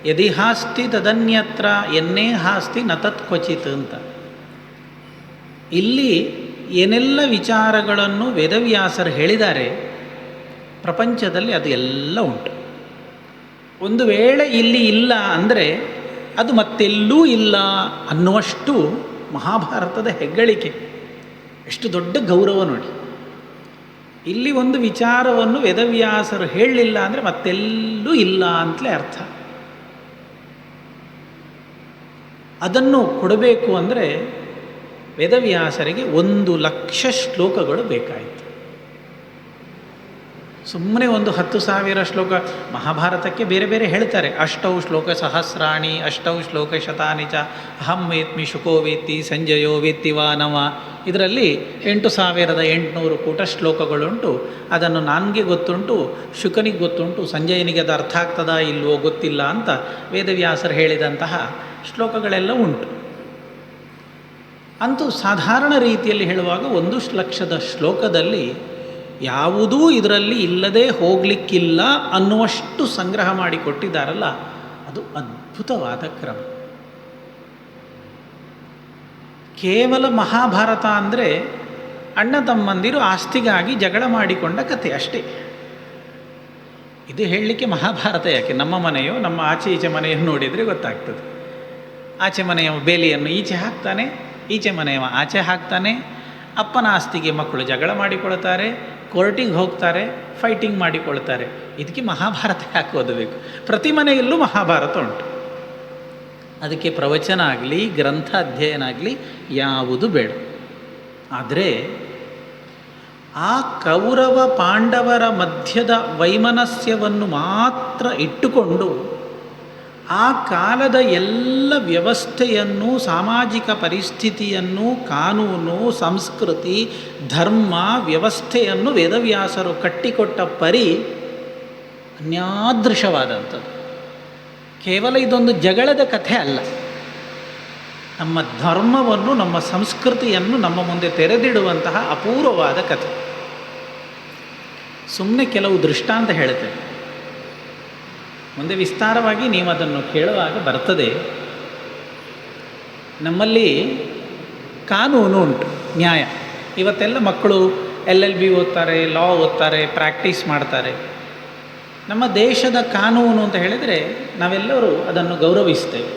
ಯದಿ ಹಾಸ್ತಿ ತದನ್ಯತ್ರ ಎನ್ನೇ ಹಾಸ್ತಿ ನ ತತ್ ಕ್ವಚಿತ್ ಅಂತ. ಇಲ್ಲಿ ಏನೆಲ್ಲ ವಿಚಾರಗಳನ್ನು ವೇದವ್ಯಾಸರು ಹೇಳಿದ್ದಾರೆ, ಪ್ರಪಂಚದಲ್ಲಿ ಅದು ಎಲ್ಲ ಉಂಟು. ಒಂದು ವೇಳೆ ಇಲ್ಲಿ ಇಲ್ಲ ಅಂದರೆ ಅದು ಮತ್ತೆಲ್ಲೂ ಇಲ್ಲ ಅನ್ನುವಷ್ಟು ಮಹಾಭಾರತದ ಹೆಗ್ಗಳಿಕೆ. ಎಷ್ಟು ದೊಡ್ಡ ಗೌರವ ನೋಡಿ. ಇಲ್ಲಿ ಒಂದು ವಿಚಾರವನ್ನು ವೇದವ್ಯಾಸರು ಹೇಳಲಿಲ್ಲ ಅಂದರೆ ಮತ್ತೆಲ್ಲೂ ಇಲ್ಲ ಅಂತಲೇ ಅರ್ಥ. ಅದನ್ನು ಕೊಡಬೇಕು ಅಂದರೆ ವೇದವ್ಯಾಸರಿಗೆ 1,00,000 ಶ್ಲೋಕಗಳು ಬೇಕಾಯಿತು. ಸುಮ್ಮನೆ ಒಂದು 10,000 ಶ್ಲೋಕ ಮಹಾಭಾರತಕ್ಕೆ ಬೇರೆ ಬೇರೆ ಹೇಳ್ತಾರೆ. 8 ಶ್ಲೋಕ ಸಹಸ್ರಾಣಿ 8 ಶ್ಲೋಕ ಶತಾನಿ ಚ ಅಹಂ ವೇತ್ಮಿ ಶುಕೋ ವೇತ್ತಿ ಸಂಜಯೋ ವೇತ್ತಿ ವಾ ನವ. ಇದರಲ್ಲಿ 8,800 ಕೂಟ ಶ್ಲೋಕಗಳುಂಟು. ಅದನ್ನು ನನಗೆ ಗೊತ್ತುಂಟು, ಶುಕನಿಗೆ ಗೊತ್ತುಂಟು, ಸಂಜಯನಿಗೆ ಅದು ಅರ್ಥ ಆಗ್ತದಾ ಇಲ್ವೋ ಗೊತ್ತಿಲ್ಲ ಅಂತ ವೇದವ್ಯಾಸರು ಹೇಳಿದಂತಹ ಶ್ಲೋಕಗಳೆಲ್ಲ ಉಂಟು. ಅಂತೂ ಸಾಧಾರಣ ರೀತಿಯಲ್ಲಿ ಹೇಳುವಾಗ 1,00,000 ಶ್ಲೋಕದಲ್ಲಿ ಯಾವುದೂ ಇದರಲ್ಲಿ ಇಲ್ಲದೆ ಹೋಗಲಿಕ್ಕಿಲ್ಲ ಅನ್ನುವಷ್ಟು ಸಂಗ್ರಹ ಮಾಡಿ ಕೊಟ್ಟಿದ್ದಾರಲ್ಲ, ಅದು ಅದ್ಭುತವಾದ ಕ್ರಮ. ಕೇವಲ ಮಹಾಭಾರತ ಅಂದರೆ ಅಣ್ಣ ತಮ್ಮಂದಿರು ಆಸ್ತಿಗಾಗಿ ಜಗಳ ಮಾಡಿಕೊಂಡ ಕಥೆ ಅಷ್ಟೇ. ಇದು ಹೇಳಲಿಕ್ಕೆ ಮಹಾಭಾರತ ಯಾಕೆ? ನಮ್ಮ ಮನೆಯೋ ನಮ್ಮ ಆಚೆ ಈಚೆ ಮನೆಯನ್ನು ನೋಡಿದರೆ ಗೊತ್ತಾಗ್ತದೆ. ಆಚೆ ಮನೆಯವ ಬೇಲಿಯನ್ನು ಈಚೆ ಹಾಕ್ತಾನೆ, ಈಚೆ ಮನೆಯವ ಆಚೆ ಹಾಕ್ತಾನೆ. ಅಪ್ಪನ ಆಸ್ತಿಗೆ ಮಕ್ಕಳು ಜಗಳ ಮಾಡಿಕೊಳ್ತಾರೆ, ಕೋರ್ಟಿಗೆ ಹೋಗ್ತಾರೆ, ಫೈಟಿಂಗ್ ಮಾಡಿಕೊಳ್ತಾರೆ. ಇದಕ್ಕೆ ಮಹಾಭಾರತ ಯಾಕೆ ಓದಬೇಕು? ಪ್ರತಿ ಮನೆಯಲ್ಲೂ ಮಹಾಭಾರತ ಉಂಟು. ಅದಕ್ಕೆ ಪ್ರವಚನ ಆಗಲಿ ಗ್ರಂಥ ಅಧ್ಯಯನ ಆಗಲಿ ಯಾವುದು ಬೇಡ. ಆದರೆ ಆ ಕೌರವ ಪಾಂಡವರ ಮಧ್ಯದ ವೈಮನಸ್ಯವನ್ನು ಮಾತ್ರ ಇಟ್ಟುಕೊಂಡು ಆ ಕಾಲದ ಎಲ್ಲ ವ್ಯವಸ್ಥೆಯನ್ನು, ಸಾಮಾಜಿಕ ಪರಿಸ್ಥಿತಿಯನ್ನು, ಕಾನೂನು, ಸಂಸ್ಕೃತಿ, ಧರ್ಮ ವ್ಯವಸ್ಥೆಯನ್ನು ವೇದವ್ಯಾಸರು ಕಟ್ಟಿಕೊಟ್ಟ ಪರಿ ಅನ್ಯಾದೃಶವಾದಂಥದ್ದು. ಕೇವಲ ಇದೊಂದು ಜಗಳದ ಕಥೆ ಅಲ್ಲ. ನಮ್ಮ ಧರ್ಮವನ್ನು, ನಮ್ಮ ಸಂಸ್ಕೃತಿಯನ್ನು ನಮ್ಮ ಮುಂದೆ ತೆರೆದಿಡುವಂತಹ ಅಪೂರ್ವವಾದ ಕಥೆ. ಸುಮ್ಮನೆ ಕೆಲವು ದೃಷ್ಟಾಂತ ಹೇಳ್ತೇನೆ, ಮುಂದೆ ವಿಸ್ತಾರವಾಗಿ ನೀವು ಅದನ್ನು ಕೇಳುವಾಗ ಬರ್ತದೆ. ನಮ್ಮಲ್ಲಿ ಕಾನೂನು ಉಂಟು, ನ್ಯಾಯ. ಇವತ್ತೆಲ್ಲ ಮಕ್ಕಳು LLB ಓದ್ತಾರೆ, ಲಾ ಓದ್ತಾರೆ, ಪ್ರಾಕ್ಟೀಸ್ ಮಾಡ್ತಾರೆ. ನಮ್ಮ ದೇಶದ ಕಾನೂನು ಅಂತ ಹೇಳಿದರೆ ನಾವೆಲ್ಲರೂ ಅದನ್ನು ಗೌರವಿಸ್ತೇವೆ.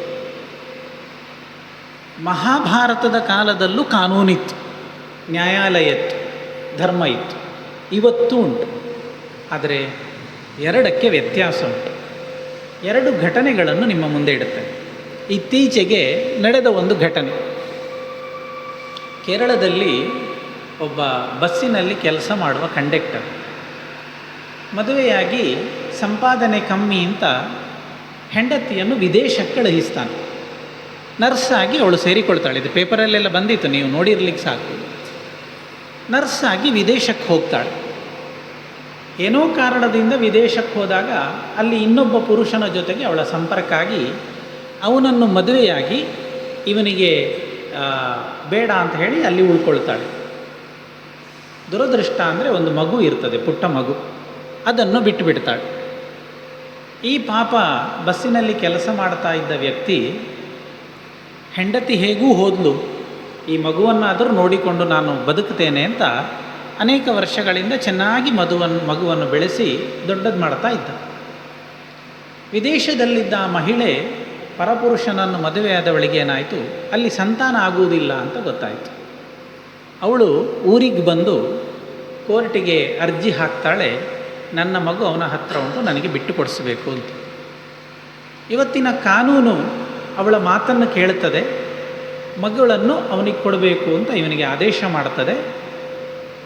ಮಹಾಭಾರತದ ಕಾಲದಲ್ಲೂ ಕಾನೂನಿತ್ತು, ನ್ಯಾಯಾಲಯ ಇತ್ತು, ಧರ್ಮ ಇತ್ತು, ಇವತ್ತೂ ಉಂಟು. ಆದರೆ ಎರಡಕ್ಕೆ ವ್ಯತ್ಯಾಸ ಉಂಟು. ಎರಡು ಘಟನೆಗಳನ್ನು ನಿಮ್ಮ ಮುಂದೆ ಇಡುತ್ತೇನೆ. ಇತ್ತೀಚೆಗೆ ನಡೆದ ಒಂದು ಘಟನೆ. ಕೇರಳದಲ್ಲಿ ಒಬ್ಬ ಬಸ್ಸಿನಲ್ಲಿ ಕೆಲಸ ಮಾಡುವ ಕಂಡಕ್ಟರ್ ಮದುವೆಯಾಗಿ ಸಂಪಾದನೆ ಕಮ್ಮಿ ಅಂತ ಹೆಂಡತಿಯನ್ನು ವಿದೇಶಕ್ಕೆ ಕಳುಹಿಸ್ತಾನೆ. ನರ್ಸಾಗಿ ಅವಳು ಸೇರಿಕೊಳ್ತಾಳೆ. ಇದು ಪೇಪರಲ್ಲೆಲ್ಲ ಬಂದಿತ್ತು, ನೀವು ನೋಡಿರ್ಲಿಕ್ಕೆ ಸಾಕು. ನರ್ಸಾಗಿ ವಿದೇಶಕ್ಕೆ ಹೋಗ್ತಾಳೆ. ಏನೋ ಕಾರಣದಿಂದ ವಿದೇಶಕ್ಕೆ ಹೋದಾಗ ಅಲ್ಲಿ ಇನ್ನೊಬ್ಬ ಪುರುಷನ ಜೊತೆಗೆ ಅವಳ ಸಂಪರ್ಕ ಆಗಿ ಅವನನ್ನು ಮದುವೆಯಾಗಿ ಇವನಿಗೆ ಬೇಡ ಅಂತ ಹೇಳಿ ಅಲ್ಲಿ ಉಳ್ಕೊಳ್ತಾಳೆ. ದುರದೃಷ್ಟ ಅಂದರೆ ಒಂದು ಮಗು ಇರ್ತದೆ, ಪುಟ್ಟ ಮಗು, ಅದನ್ನು ಬಿಟ್ಟುಬಿಡ್ತಾಳೆ. ಈ ಪಾಪ ಬಸ್ಸಿನಲ್ಲಿ ಕೆಲಸ ಮಾಡ್ತಾ ಇದ್ದ ವ್ಯಕ್ತಿ, ಹೆಂಡತಿ ಹೇಗೂ ಹೋದ್ಲು, ಈ ಮಗುವನ್ನಾದರೂ ನೋಡಿಕೊಂಡು ನಾನು ಬದುಕ್ತೇನೆ ಅಂತ ಅನೇಕ ವರ್ಷಗಳಿಂದ ಚೆನ್ನಾಗಿ ಮಗುವನ್ನು ಬೆಳೆಸಿ ದೊಡ್ಡದು ಮಾಡ್ತಾ ಇದ್ದ. ವಿದೇಶದಲ್ಲಿದ್ದ ಆ ಮಹಿಳೆ ಪರಪುರುಷನನ್ನು ಮದುವೆಯಾದವಳಿಗೆ ಏನಾಯಿತು, ಅಲ್ಲಿ ಸಂತಾನ ಆಗುವುದಿಲ್ಲ ಅಂತ ಗೊತ್ತಾಯಿತು. ಅವಳು ಊರಿಗೆ ಬಂದು ಕೋರ್ಟಿಗೆ ಅರ್ಜಿ ಹಾಕ್ತಾಳೆ, ನನ್ನ ಮಗು ಅವನ ಹತ್ರ ಉಂಟು, ನನಗೆ ಬಿಟ್ಟು ಕೊಡಿಸಬೇಕು ಅಂತ. ಇವತ್ತಿನ ಕಾನೂನು ಅವಳ ಮಾತನ್ನು ಕೇಳುತ್ತದೆ, ಮಗಳನ್ನು ಅವನಿಗೆ ಕೊಡಬೇಕು ಅಂತ ಇವನಿಗೆ ಆದೇಶ ಮಾಡ್ತದೆ.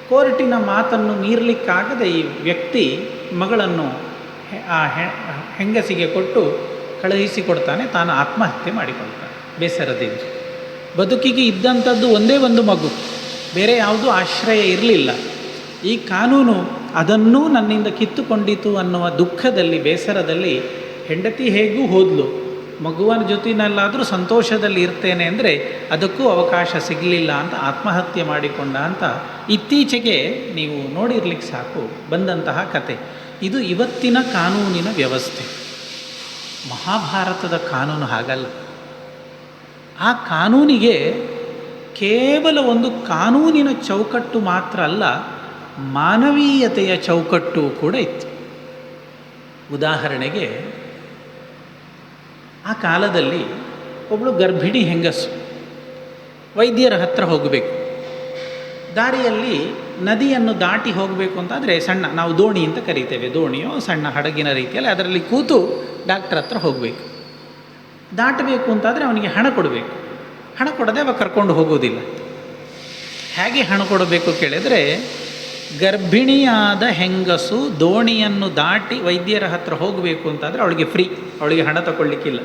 ಕೋರ್ಟಿನ ಮಾತನ್ನು ಮೀರಲಿಕ್ಕಾಗದೆ ಈ ವ್ಯಕ್ತಿ ಮಗಳನ್ನು ಆ ಹೆಂಗಸಿಗೆ ಕೊಟ್ಟು ಕಳುಹಿಸಿಕೊಡ್ತಾನೆ. ತಾನು ಆತ್ಮಹತ್ಯೆ ಮಾಡಿಕೊಳ್ತಾನೆ ಬೇಸರದಿಂದ. ಬದುಕಿಗೆ ಇದ್ದಂಥದ್ದು ಒಂದೇ ಒಂದು ಮಗು, ಬೇರೆ ಯಾವುದೂ ಆಶ್ರಯ ಇರಲಿಲ್ಲ. ಈ ಕಾನೂನು ಅದನ್ನೂ ನನ್ನಿಂದ ಕಿತ್ತುಕೊಂಡಿತು ಅನ್ನುವ ದುಃಖದಲ್ಲಿ, ಬೇಸರದಲ್ಲಿ ಹೆಂಡತಿ ಹೇಗೂ ಹೋದ್ಲು, ಮಗುವನ ಜೊತೆನಲ್ಲಾದರೂ ಸಂತೋಷದಲ್ಲಿ ಇರ್ತೇನೆ ಅಂದರೆ ಅದಕ್ಕೂ ಅವಕಾಶ ಸಿಗಲಿಲ್ಲ ಅಂತ ಆತ್ಮಹತ್ಯೆ ಮಾಡಿಕೊಂಡ ಅಂತ ಇತ್ತೀಚೆಗೆ ನೀವು ನೋಡಿರ್ಲಿಕ್ಕೆ ಸಾಕು ಬಂದಂತಹ ಕತೆ. ಇದು ಇವತ್ತಿನ ಕಾನೂನಿನ ವ್ಯವಸ್ಥೆ. ಮಹಾಭಾರತದ ಕಾನೂನು ಹಾಗಲ್ಲ. ಆ ಕಾನೂನಿಗೆ ಕೇವಲ ಒಂದು ಕಾನೂನಿನ ಚೌಕಟ್ಟು ಮಾತ್ರ ಅಲ್ಲ, ಮಾನವೀಯತೆಯ ಚೌಕಟ್ಟು ಕೂಡ ಇತ್ತು. ಉದಾಹರಣೆಗೆ, ಆ ಕಾಲದಲ್ಲಿ ಒಬ್ಬಳು ಗರ್ಭಿಣಿ ಹೆಂಗಸು ವೈದ್ಯರ ಹತ್ರ ಹೋಗಬೇಕು. ದಾರಿಯಲ್ಲಿ ನದಿಯನ್ನು ದಾಟಿ ಹೋಗಬೇಕು ಅಂತಾದರೆ ಸಣ್ಣ, ನಾವು ದೋಣಿ ಅಂತ ಕರಿತೇವೆ, ದೋಣಿಯೋ ಸಣ್ಣ ಹಡಗಿನ ರೀತಿಯಲ್ಲಿ ಅದರಲ್ಲಿ ಕೂತು ಡಾಕ್ಟ್ರ್ ಹತ್ರ ಹೋಗಬೇಕು. ದಾಟಬೇಕು ಅಂತಾದರೆ ಅವನಿಗೆ ಹಣ ಕೊಡಬೇಕು. ಹಣ ಕೊಡದೆ ಅವ ಕರ್ಕೊಂಡು ಹೋಗೋದಿಲ್ಲ. ಹೇಗೆ ಹಣ ಕೊಡಬೇಕು ಕೇಳಿದರೆ, ಗರ್ಭಿಣಿಯಾದ ಹೆಂಗಸು ದೋಣಿಯನ್ನು ದಾಟಿ ವೈದ್ಯರ ಹತ್ರ ಹೋಗಬೇಕು ಅಂತಾದರೆ ಅವಳಿಗೆ ಫ್ರೀ, ಅವಳಿಗೆ ಹಣ ತಗೊಳ್ಳಿಕ್ಕಿಲ್ಲ.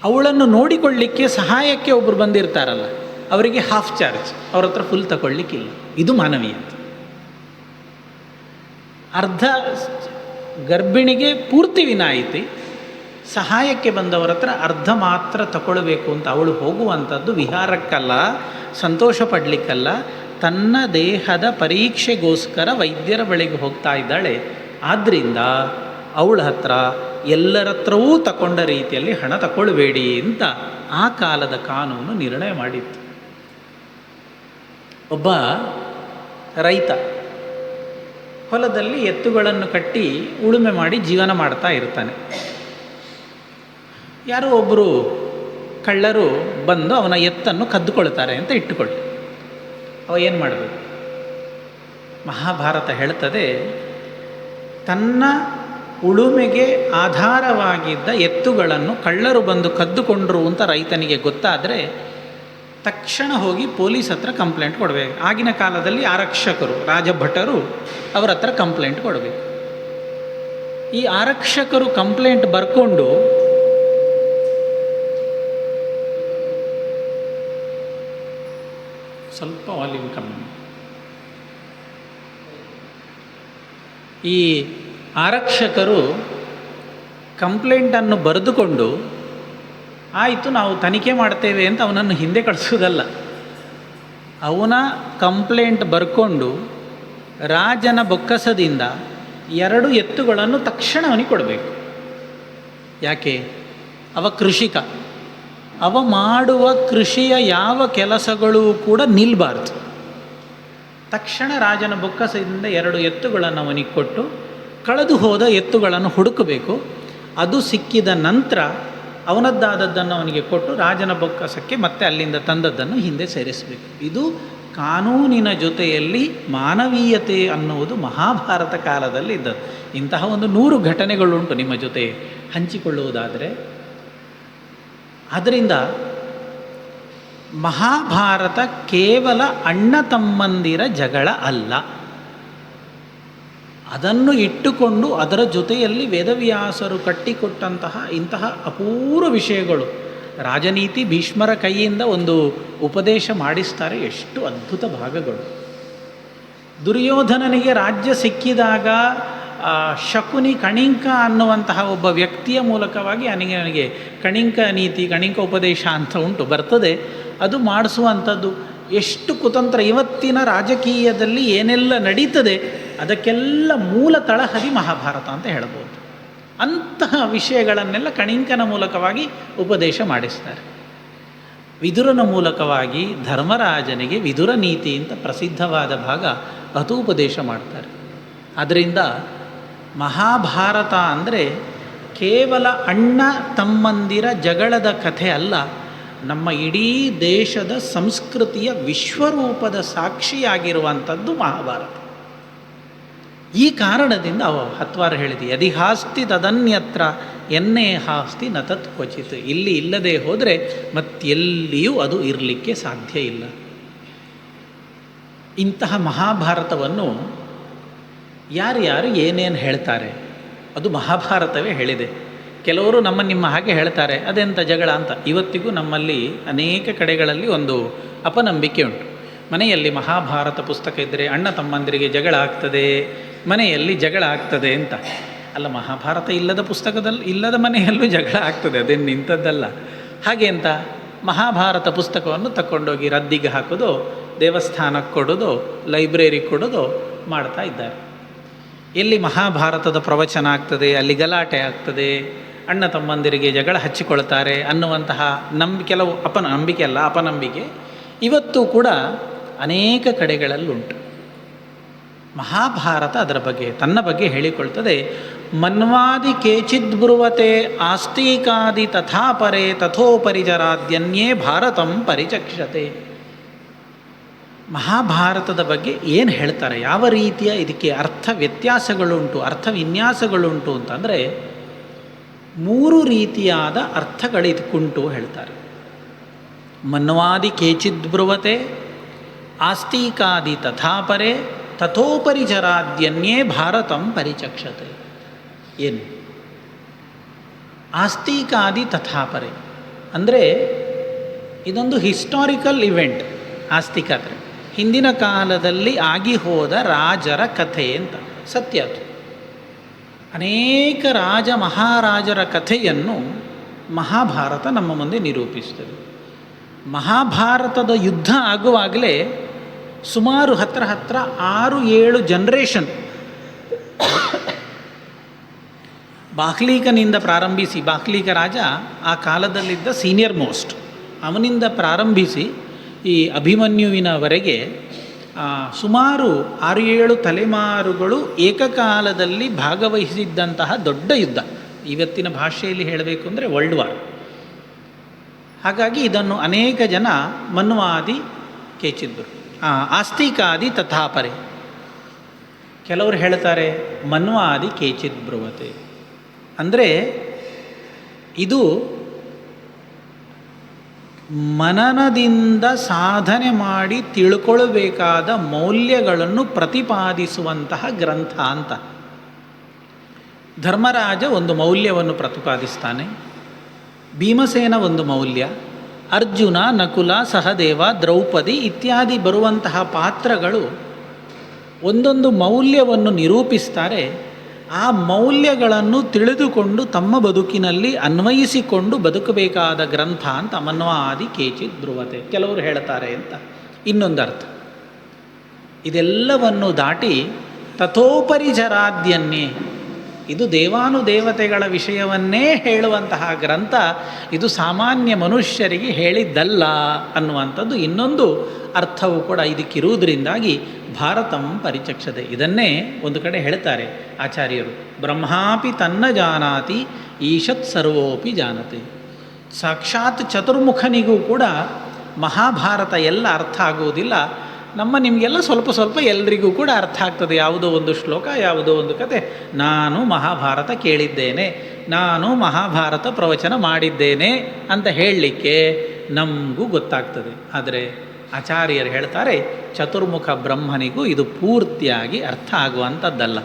ಅವಳನ್ನು ನೋಡಿಕೊಳ್ಳಿಕ್ಕೆ ಸಹಾಯಕ್ಕೆ ಒಬ್ಬರು ಬಂದಿರ್ತಾರಲ್ಲ, ಅವರಿಗೆ ಹಾಫ್ ಚಾರ್ಜ್, ಅವ್ರ ಹತ್ರ ಫುಲ್ ತಗೊಳ್ಳಿಕ್ಕಿಲ್ಲ. ಇದು ಮಾನವೀಯತೆ. ಅರ್ಧ ಗರ್ಭಿಣಿಗೆ ಪೂರ್ತಿ ವಿನಾಯಿತಿ, ಸಹಾಯಕ್ಕೆ ಬಂದವರ ಹತ್ರ ಅರ್ಧ ಮಾತ್ರ ತಗೊಳ್ಬೇಕು ಅಂತ ಅವಳು ಹೋಗುವಂಥದ್ದು ವಿಹಾರಕ್ಕಲ್ಲ, ಸಂತೋಷ ಪಡಲಿಕ್ಕಲ್ಲ, ತನ್ನ ದೇಹದ ಪರೀಕ್ಷೆಗೋಸ್ಕರ ವೈದ್ಯರ ಬಳಿಗೆ ಹೋಗ್ತಾ ಇದ್ದಾಳೆ. ಆದ್ದರಿಂದ ಅವಳ ಹತ್ರ ಎಲ್ಲರತ್ರವೂ ತಗೊಂಡ ರೀತಿಯಲ್ಲಿ ಹಣ ತಗೊಳ್ಬೇಡಿ ಅಂತ ಆ ಕಾಲದ ಕಾನೂನು ನಿರ್ಣಯ ಮಾಡಿತ್ತು. ಒಬ್ಬ ರೈತ ಹೊಲದಲ್ಲಿ ಎತ್ತುಗಳನ್ನು ಕಟ್ಟಿ ಉಳುಮೆ ಮಾಡಿ ಜೀವನ ಮಾಡ್ತಾ ಇರ್ತಾನೆ. ಯಾರೋ ಒಬ್ಬರು ಕಳ್ಳರು ಬಂದು ಅವನ ಎತ್ತನ್ನು ಕದ್ದುಕೊಳ್ತಾರೆ ಅಂತ ಇಟ್ಟುಕೊಳ್ಳಿ. ಅವ ಏನು ಮಾಡಬೇಕು? ಮಹಾಭಾರತ ಹೇಳ್ತದೆ, ತನ್ನ ಉಳುಮೆಗೆ ಆಧಾರವಾಗಿದ್ದ ಎತ್ತುಗಳನ್ನು ಕಳ್ಳರು ಬಂದು ಕದ್ದುಕೊಂಡ್ರು ಅಂತ ರೈತನಿಗೆ ಗೊತ್ತಾದರೆ ತಕ್ಷಣ ಹೋಗಿ ಪೊಲೀಸ್ ಹತ್ರ ಕಂಪ್ಲೇಂಟ್ ಕೊಡಬೇಕು. ಆಗಿನ ಕಾಲದಲ್ಲಿ ಆರಕ್ಷಕರು, ರಾಜಭಟರು ಅವರ ಹತ್ರ ಕಂಪ್ಲೇಂಟ್ ಕೊಡಬೇಕು. ಈ ಆರಕ್ಷಕರು ಕಂಪ್ಲೇಂಟ್ ಬರ್ಕೊಂಡು ಸ್ವಲ್ಪ ವಾಲ್ಯೂಮ್ ಕಮ್ಮಿ. ಈ ಆರಕ್ಷಕರು ಕಂಪ್ಲೇಂಟನ್ನು ಬರೆದುಕೊಂಡು ಆಯಿತು ನಾವು ತನಿಖೆ ಮಾಡ್ತೇವೆ ಅಂತ ಅವನನ್ನು ಹಿಂದೆ ಕಳಿಸೋದಲ್ಲ. ಅವನ ಕಂಪ್ಲೇಂಟ್ ಬರ್ಕೊಂಡು ರಾಜನ ಬೊಕ್ಕಸದಿಂದ 2 ಎತ್ತುಗಳನ್ನು ತಕ್ಷಣ ಅವನಿಗೆ ಕೊಡಬೇಕು. ಯಾಕೆ? ಅವ ಕೃಷಿಕ. ಅವ ಮಾಡುವ ಕೃಷಿಯ ಯಾವ ಕೆಲಸಗಳೂ ಕೂಡ ನಿಲ್ಲಬಾರ್ದು. ತಕ್ಷಣ ರಾಜನ ಬೊಕ್ಕಸದಿಂದ 2 ಎತ್ತುಗಳನ್ನು ಅವನಿಗೆ ಕೊಟ್ಟು ಕಳೆದು ಹೋದ ಎತ್ತುಗಳನ್ನು ಹುಡುಕಬೇಕು. ಅದು ಸಿಕ್ಕಿದ ನಂತರ ಅವನದ್ದಾದದ್ದನ್ನು ಅವನಿಗೆ ಕೊಟ್ಟು ರಾಜನ ಬೊಕ್ಕಸಕ್ಕೆ ಮತ್ತೆ ಅಲ್ಲಿಂದ ತಂದದ್ದನ್ನು ಹಿಂದೆ ಸೇರಿಸಬೇಕು. ಇದು ಕಾನೂನಿನ ಜೊತೆಯಲ್ಲಿ ಮಾನವೀಯತೆ ಅನ್ನುವುದು ಮಹಾಭಾರತ ಕಾಲದಲ್ಲಿ ಇದ್ದದ್ದು. ಇಂತಹ ಒಂದು 100 ಘಟನೆಗಳುಂಟು ನಿಮ್ಮ ಜೊತೆ ಹಂಚಿಕೊಳ್ಳುವುದಾದರೆ. ಆದ್ದರಿಂದ ಮಹಾಭಾರತ ಕೇವಲ ಅಣ್ಣ ತಮ್ಮಂದಿರ ಜಗಳ ಅಲ್ಲ. ಅದನ್ನು ಇಟ್ಟುಕೊಂಡು ಅದರ ಜೊತೆಯಲ್ಲಿ ವೇದವ್ಯಾಸರು ಕಟ್ಟಿಕೊಟ್ಟಂತಹ ಇಂತಹ ಅಪೂರ್ವ ವಿಷಯಗಳು. ರಾಜನೀತಿ ಭೀಷ್ಮರ ಕೈಯಿಂದ ಒಂದು ಉಪದೇಶ ಮಾಡಿಸ್ತಾರೆ. ಎಷ್ಟು ಅದ್ಭುತ ಭಾಗಗಳು. ದುರ್ಯೋಧನನಿಗೆ ರಾಜ್ಯ ಸಿಕ್ಕಿದಾಗ ಶಕುನಿ ಕಣಿಂಕ ಅನ್ನುವಂತಹ ಒಬ್ಬ ವ್ಯಕ್ತಿಯ ಮೂಲಕವಾಗಿ ನನಗೆ ಕಣಿಂಕ ನೀತಿ ಕಣಿಂಕ ಉಪದೇಶ ಅಂತ ಉಂಟು, ಬರ್ತದೆ. ಅದು ಮಾಡಿಸುವಂಥದ್ದು ಎಷ್ಟು ಕುತಂತ್ರ. ಇವತ್ತಿನ ರಾಜಕೀಯದಲ್ಲಿ ಏನೆಲ್ಲ ನಡೀತದೆ ಅದಕ್ಕೆಲ್ಲ ಮೂಲ ತಳಹದಿ ಮಹಾಭಾರತ ಅಂತ ಹೇಳ್ಬೋದು. ಅಂತಹ ವಿಷಯಗಳನ್ನೆಲ್ಲ ಕಣಿಂಕನ ಮೂಲಕವಾಗಿ ಉಪದೇಶ ಮಾಡಿಸ್ತಾರೆ. ವಿದುರನ ಮೂಲಕವಾಗಿ ಧರ್ಮರಾಜನಿಗೆ ವಿದುರ ನೀತಿ ಅಂತ ಪ್ರಸಿದ್ಧವಾದ ಭಾಗ ಅದು ಉಪದೇಶ ಮಾಡ್ತಾರೆ. ಆದ್ದರಿಂದ ಮಹಾಭಾರತ ಅಂದರೆ ಕೇವಲ ಅಣ್ಣ ತಮ್ಮಂದಿರ ಜಗಳದ ಕಥೆ ಅಲ್ಲ, ನಮ್ಮ ಇಡೀ ದೇಶದ ಸಂಸ್ಕೃತಿಯ ವಿಶ್ವರೂಪದ ಸಾಕ್ಷಿಯಾಗಿರುವಂಥದ್ದು ಮಹಾಭಾರತ. ಈ ಕಾರಣದಿಂದ ಹತ್ವಾರ ಹೇಳಿದೆ, ಯದಿಹಾಸ್ತಿ ತದನ್ಯತ್ರ ಎನ್ನೇ ಹಾಸ್ತಿ ನ ತತ್ ಕ್ವಚಿತ್. ಇಲ್ಲಿ ಇಲ್ಲದೆ ಹೋದರೆ ಮತ್ತೆಲ್ಲಿಯೂ ಅದು ಇರಲಿಕ್ಕೆ ಸಾಧ್ಯ ಇಲ್ಲ. ಇಂತಹ ಮಹಾಭಾರತವನ್ನು ಯಾರ್ಯಾರು ಏನೇನು ಹೇಳ್ತಾರೆ ಅದು ಮಹಾಭಾರತವೇ ಹೇಳಿದೆ. ಕೆಲವರು ನಿಮ್ಮ ಹಾಗೆ ಹೇಳ್ತಾರೆ ಅದೆಂಥ ಜಗಳ ಅಂತ. ಇವತ್ತಿಗೂ ನಮ್ಮಲ್ಲಿ ಅನೇಕ ಕಡೆಗಳಲ್ಲಿ ಒಂದು ಅಪನಂಬಿಕೆ ಉಂಟು. ಮನೆಯಲ್ಲಿ ಮಹಾಭಾರತ ಪುಸ್ತಕ ಇದ್ದರೆ ಅಣ್ಣ ತಮ್ಮಂದಿರಿಗೆ ಜಗಳ ಆಗ್ತದೆ, ಮನೆಯಲ್ಲಿ ಜಗಳ ಆಗ್ತದೆ ಅಂತ. ಅಲ್ಲ, ಮಹಾಭಾರತ ಇಲ್ಲದ ಮನೆಯಲ್ಲೂ ಜಗಳ ಆಗ್ತದೆ, ಅದೇನು ನಿಂತದ್ದಲ್ಲ. ಹಾಗೆ ಅಂತ ಮಹಾಭಾರತ ಪುಸ್ತಕವನ್ನು ತಗೊಂಡೋಗಿ ರದ್ದಿಗೆ ಹಾಕೋದು, ದೇವಸ್ಥಾನಕ್ಕೆ ಕೊಡೋದು, ಲೈಬ್ರರಿಗೆ ಕೊಡೋದು ಮಾಡ್ತಾ ಇದ್ದಾರೆ. ಎಲ್ಲಿ ಮಹಾಭಾರತದ ಪ್ರವಚನ ಆಗ್ತದೆ ಅಲ್ಲಿ ಗಲಾಟೆ ಆಗ್ತದೆ, ಅಣ್ಣ ತಮ್ಮಂದಿರಿಗೆ ಜಗಳ ಹಚ್ಚಿಕೊಳ್ತಾರೆ ಅನ್ನುವಂತಹ ಕೆಲವು ನಂಬಿಕೆ ಅಲ್ಲ, ಅಪನಂಬಿಕೆ ಇವತ್ತು ಕೂಡ ಅನೇಕ ಕಡೆಗಳಲ್ಲುಂಟು. ಮಹಾಭಾರತ ಅದರ ಬಗ್ಗೆ ತನ್ನ ಬಗ್ಗೆ ಹೇಳಿಕೊಳ್ತದೆ. ಮನ್ವಾದಿ ಕೇಚಿದ್ ಬ್ರುವತೆ ಆಸ್ತಿಕಾದಿ ತಥಾಪರೆ ತಥೋಪರಿಜರಾದ್ಯನ್ಯೇ ಭಾರತಂ ಪರಿಚಕ್ಷತೆ. ಮಹಾಭಾರತದ ಬಗ್ಗೆ ಏನು ಹೇಳ್ತಾರೆ, ಯಾವ ರೀತಿಯ ಇದಕ್ಕೆ ಅರ್ಥ ವ್ಯತ್ಯಾಸಗಳುಂಟು, ಅರ್ಥ ವಿನ್ಯಾಸಗಳುಂಟು ಅಂತಂದರೆ 3 ರೀತಿಯಾದ ಅರ್ಥಗಳಿದಕ್ಕುಂಟು ಹೇಳ್ತಾರೆ. ಮನ್ವಾದಿ ಕೇಚಿದ್ ಬ್ರುವತೆ ಆಸ್ತಿಕಾದಿ ತಥಾಪರೆ ತಥೋಪರಿಚರಾದ್ಯನ್ಯೇ ಭಾರತಂ ಪರಿಚಕ್ಷತೆ. ಏನು ಆಸ್ತಿಕಾದಿ ತಥಾಪರೆ ಅಂದರೆ ಇದೊಂದು ಹಿಸ್ಟಾರಿಕಲ್ ಇವೆಂಟ್. ಆಸ್ತಿಕಾದ್ರೆ ಹಿಂದಿನ ಕಾಲದಲ್ಲಿ ಆಗಿ ಹೋದ ರಾಜರ ಕಥೆ ಅಂತ. ಸತ್ಯ ಅದು. ಅನೇಕ ರಾಜ ಮಹಾರಾಜರ ಕಥೆಯನ್ನು ಮಹಾಭಾರತ ನಮ್ಮ ಮುಂದೆ ನಿರೂಪಿಸ್ತದೆ. ಮಹಾಭಾರತದ ಯುದ್ಧ ಆಗುವಾಗಲೇ ಸುಮಾರು ಹತ್ರ 6-7 ಜನರೇಷನ್ ಬಾಹ್ಲೀಕನಿಂದ ಪ್ರಾರಂಭಿಸಿ, ಬಾಹ್ಲೀಕ ರಾಜ ಆ ಕಾಲದಲ್ಲಿದ್ದ ಸೀನಿಯರ್ ಮೋಸ್ಟ್, ಅವನಿಂದ ಪ್ರಾರಂಭಿಸಿ ಈ ಅಭಿಮನ್ಯುವಿನವರೆಗೆ ಸುಮಾರು 6-7 ತಲೆಮಾರುಗಳು ಏಕಕಾಲದಲ್ಲಿ ಭಾಗವಹಿಸಿದ್ದಂತಹ ದೊಡ್ಡ ಯುದ್ಧ. ಇವತ್ತಿನ ಭಾಷೆಯಲ್ಲಿ ಹೇಳಬೇಕು ಅಂದರೆ ವರ್ಲ್ಡ್ ವಾರ್. ಹಾಗಾಗಿ ಇದನ್ನು ಅನೇಕ ಜನ ಮನ್ವಾದಿ ಕೇಚಿದ್ರು, ಆಸ್ತಿಕಾದಿ ತಥಾಪರೆ. ಕೆಲವರು ಹೇಳ್ತಾರೆ ಮನ್ವಾದಿ ಕೇಚಿದ್ ಬ್ರುವತೆ ಅಂದರೆ ಇದು ಮನನದಿಂದ ಸಾಧನೆ ಮಾಡಿ ತಿಳ್ಕೊಳ್ಬೇಕಾದ ಮೌಲ್ಯಗಳನ್ನು ಪ್ರತಿಪಾದಿಸುವಂತಹ ಗ್ರಂಥ ಅಂತ. ಧರ್ಮರಾಜ ಒಂದು ಮೌಲ್ಯವನ್ನು ಪ್ರತಿಪಾದಿಸ್ತಾನೆ, ಭೀಮಸೇನ ಒಂದು ಮೌಲ್ಯ, ಅರ್ಜುನ, ನಕುಲ, ಸಹದೇವ, ದ್ರೌಪದಿ ಇತ್ಯಾದಿ ಬರುವಂತಹ ಪಾತ್ರಗಳು ಒಂದೊಂದು ಮೌಲ್ಯವನ್ನು ನಿರೂಪಿಸ್ತಾರೆ. ಆ ಮೌಲ್ಯಗಳನ್ನು ತಿಳಿದುಕೊಂಡು ತಮ್ಮ ಬದುಕಿನಲ್ಲಿ ಅನ್ವಯಿಸಿಕೊಂಡು ಬದುಕಬೇಕಾದ ಗ್ರಂಥ ಅಂತ ಮನ್ವಾದಿ ಕೇಚಿತ್ ಧ್ರುವತೆ ಕೆಲವರು ಹೇಳ್ತಾರೆ ಅಂತ ಇನ್ನೊಂದು ಅರ್ಥ. ಇದೆಲ್ಲವನ್ನು ದಾಟಿ ತಥೋಪರಿಚರಾದ್ಯನ್ನೇ, ಇದು ದೇವಾನುದೇವತೆಗಳ ವಿಷಯವನ್ನೇ ಹೇಳುವಂತಹ ಗ್ರಂಥ, ಇದು ಸಾಮಾನ್ಯ ಮನುಷ್ಯರಿಗೆ ಹೇಳಿದ್ದಲ್ಲ ಅನ್ನುವಂಥದ್ದು ಇನ್ನೊಂದು ಅರ್ಥವು ಕೂಡ ಇದಕ್ಕಿರುವುದರಿಂದಾಗಿ ಭಾರತಂ ಪರಿಚಕ್ಷತೆ. ಇದನ್ನೇ ಒಂದು ಕಡೆ ಹೇಳ್ತಾರೆ ಆಚಾರ್ಯರು, ಬ್ರಹ್ಮಾಪಿ ತನ್ನ ಜಾನಾತಿ ಈಶತ್ ಸರ್ವೋಪಿ ಜಾನತೆ. ಸಾಕ್ಷಾತ್ ಚತುರ್ಮುಖನಿಗೂ ಕೂಡ ಮಹಾಭಾರತ ಎಲ್ಲ ಅರ್ಥ ಆಗುವುದಿಲ್ಲ, ನಿಮಗೆಲ್ಲ ಸ್ವಲ್ಪ ಸ್ವಲ್ಪ ಎಲ್ರಿಗೂ ಕೂಡ ಅರ್ಥ ಆಗ್ತದೆ. ಯಾವುದೋ ಒಂದು ಶ್ಲೋಕ, ಯಾವುದೋ ಒಂದು ಕತೆ, ನಾನು ಮಹಾಭಾರತ ಕೇಳಿದ್ದೇನೆ, ನಾನು ಮಹಾಭಾರತ ಪ್ರವಚನ ಮಾಡಿದ್ದೇನೆ ಅಂತ ಹೇಳಲಿಕ್ಕೆ ನಮಗೂ ಗೊತ್ತಾಗ್ತದೆ. ಆದರೆ ಆಚಾರ್ಯರು ಹೇಳ್ತಾರೆ ಚತುರ್ಮುಖ ಬ್ರಹ್ಮನಿಗೂ ಇದು ಪೂರ್ತಿಯಾಗಿ ಅರ್ಥ ಆಗುವಂಥದ್ದಲ್ಲ.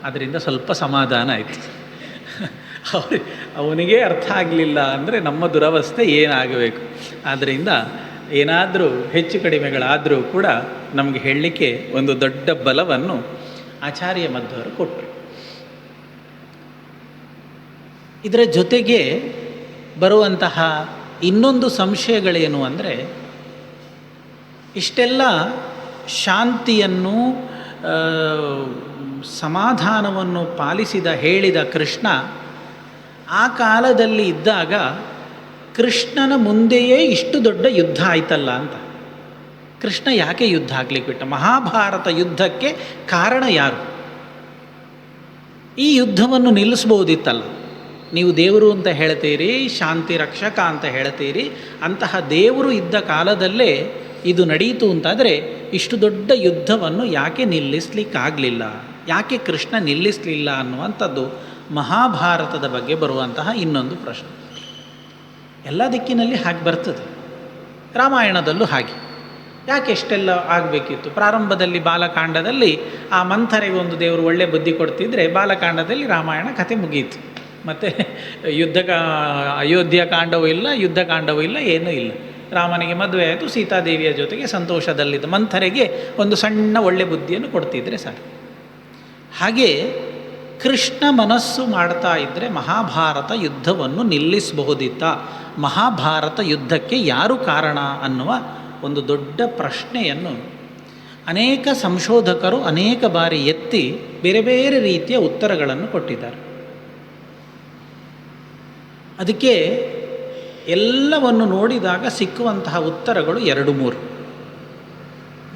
ಅದರಿಂದ ಸ್ವಲ್ಪ ಸಮಾಧಾನ ಆಯಿತು. ಅವನಿಗೇ ಅರ್ಥ ಆಗಲಿಲ್ಲ ಅಂದರೆ ನಮ್ಮ ದುರವಸ್ಥೆ ಏನಾಗಬೇಕು. ಆದ್ದರಿಂದ ಏನಾದರೂ ಹೆಚ್ಚು ಕಡಿಮೆಗಳಾದರೂ ಕೂಡ ನಮಗೆ ಹೇಳಲಿಕ್ಕೆ ಒಂದು ದೊಡ್ಡ ಬಲವನ್ನು ಆಚಾರ್ಯ ಮಧ್ವರು ಕೊಟ್ಟರು. ಇದರ ಜೊತೆಗೆ ಬರುವಂತಹ ಇನ್ನೊಂದು ಸಂಶಯಗಳೇನು ಅಂದರೆ, ಇಷ್ಟೆಲ್ಲ ಶಾಂತಿಯನ್ನು ಸಮಾಧಾನವನ್ನು ಹೇಳಿದ ಕೃಷ್ಣ ಆ ಕಾಲದಲ್ಲಿ ಇದ್ದಾಗ ಕೃಷ್ಣನ ಮುಂದೆಯೇ ಇಷ್ಟು ದೊಡ್ಡ ಯುದ್ಧ ಆಯ್ತಲ್ಲ ಅಂತ. ಕೃಷ್ಣ ಯಾಕೆ ಯುದ್ಧ ಆಗ್ಲಿಕ್ಕೆ ಬಿಟ್ಟ? ಮಹಾಭಾರತ ಯುದ್ಧಕ್ಕೆ ಕಾರಣ ಯಾರು? ಈ ಯುದ್ಧವನ್ನು ನಿಲ್ಲಿಸ್ಬೋದಿತ್ತಲ್ಲ. ನೀವು ದೇವರು ಅಂತ ಹೇಳ್ತೀರಿ, ಶಾಂತಿ ರಕ್ಷಕ ಅಂತ ಹೇಳ್ತೀರಿ, ಅಂತಹ ದೇವರು ಇದ್ದ ಕಾಲದಲ್ಲೇ ಇದು ನಡೆಯಿತು ಅಂತಾದರೆ ಇಷ್ಟು ದೊಡ್ಡ ಯುದ್ಧವನ್ನು ಯಾಕೆ ನಿಲ್ಲಿಸಲಿಕ್ಕಾಗಲಿಲ್ಲ? ಯಾಕೆ ಕೃಷ್ಣ ನಿಲ್ಲಿಸಲಿಲ್ಲ ಅನ್ನುವಂಥದ್ದು ಮಹಾಭಾರತದ ಬಗ್ಗೆ ಬರುವಂತಹ ಇನ್ನೊಂದು ಪ್ರಶ್ನೆ. ಎಲ್ಲ ದಿಕ್ಕಿನಲ್ಲಿ ಹಾಗೆ ಬರ್ತದೆ. ರಾಮಾಯಣದಲ್ಲೂ ಹಾಗೆ. ಯಾಕೆ ಎಷ್ಟೆಲ್ಲ ಆಗಬೇಕಿತ್ತು? ಪ್ರಾರಂಭದಲ್ಲಿ ಬಾಲಕಾಂಡದಲ್ಲಿ ಆ ಮಂಥರೆಗೆ ಒಂದು ದೇವರು ಒಳ್ಳೆ ಬುದ್ಧಿ ಕೊಡ್ತಿದ್ರೆ ಬಾಲಕಾಂಡದಲ್ಲಿ ರಾಮಾಯಣ ಕಥೆ ಮುಗಿಯಿತು. ಮತ್ತು ಅಯೋಧ್ಯ ಕಾಂಡವೂ ಇಲ್ಲ, ಯುದ್ಧ ಕಾಂಡವೂ ಇಲ್ಲ, ಏನೂ ಇಲ್ಲ. ರಾಮನಿಗೆ ಮದುವೆ ಆಯಿತು, ಸೀತಾದೇವಿಯ ಜೊತೆಗೆ ಸಂತೋಷದಲ್ಲಿದ್ದ ಮಂಥರೆಗೆ ಒಂದು ಸಣ್ಣ ಒಳ್ಳೆ ಬುದ್ಧಿಯನ್ನು ಕೊಡ್ತಿದ್ರೆ ಸಾಕು. ಹಾಗೆ ಕೃಷ್ಣ ಮನಸ್ಸು ಮಾಡ್ತಾ ಇದ್ದರೆ ಮಹಾಭಾರತ ಯುದ್ಧವನ್ನು ನಿಲ್ಲಿಸಬಹುದಿತ್ತ? ಮಹಾಭಾರತ ಯುದ್ಧಕ್ಕೆ ಯಾರು ಕಾರಣ ಅನ್ನುವ ಒಂದು ದೊಡ್ಡ ಪ್ರಶ್ನೆಯನ್ನು ಅನೇಕ ಸಂಶೋಧಕರು ಅನೇಕ ಬಾರಿ ಎತ್ತಿ ಬೇರೆ ಬೇರೆ ರೀತಿಯ ಉತ್ತರಗಳನ್ನು ಕೊಟ್ಟಿದ್ದಾರೆ. ಅದಕ್ಕೆ ಎಲ್ಲವನ್ನು ನೋಡಿದಾಗ ಸಿಕ್ಕುವಂತಹ ಉತ್ತರಗಳು 2-3.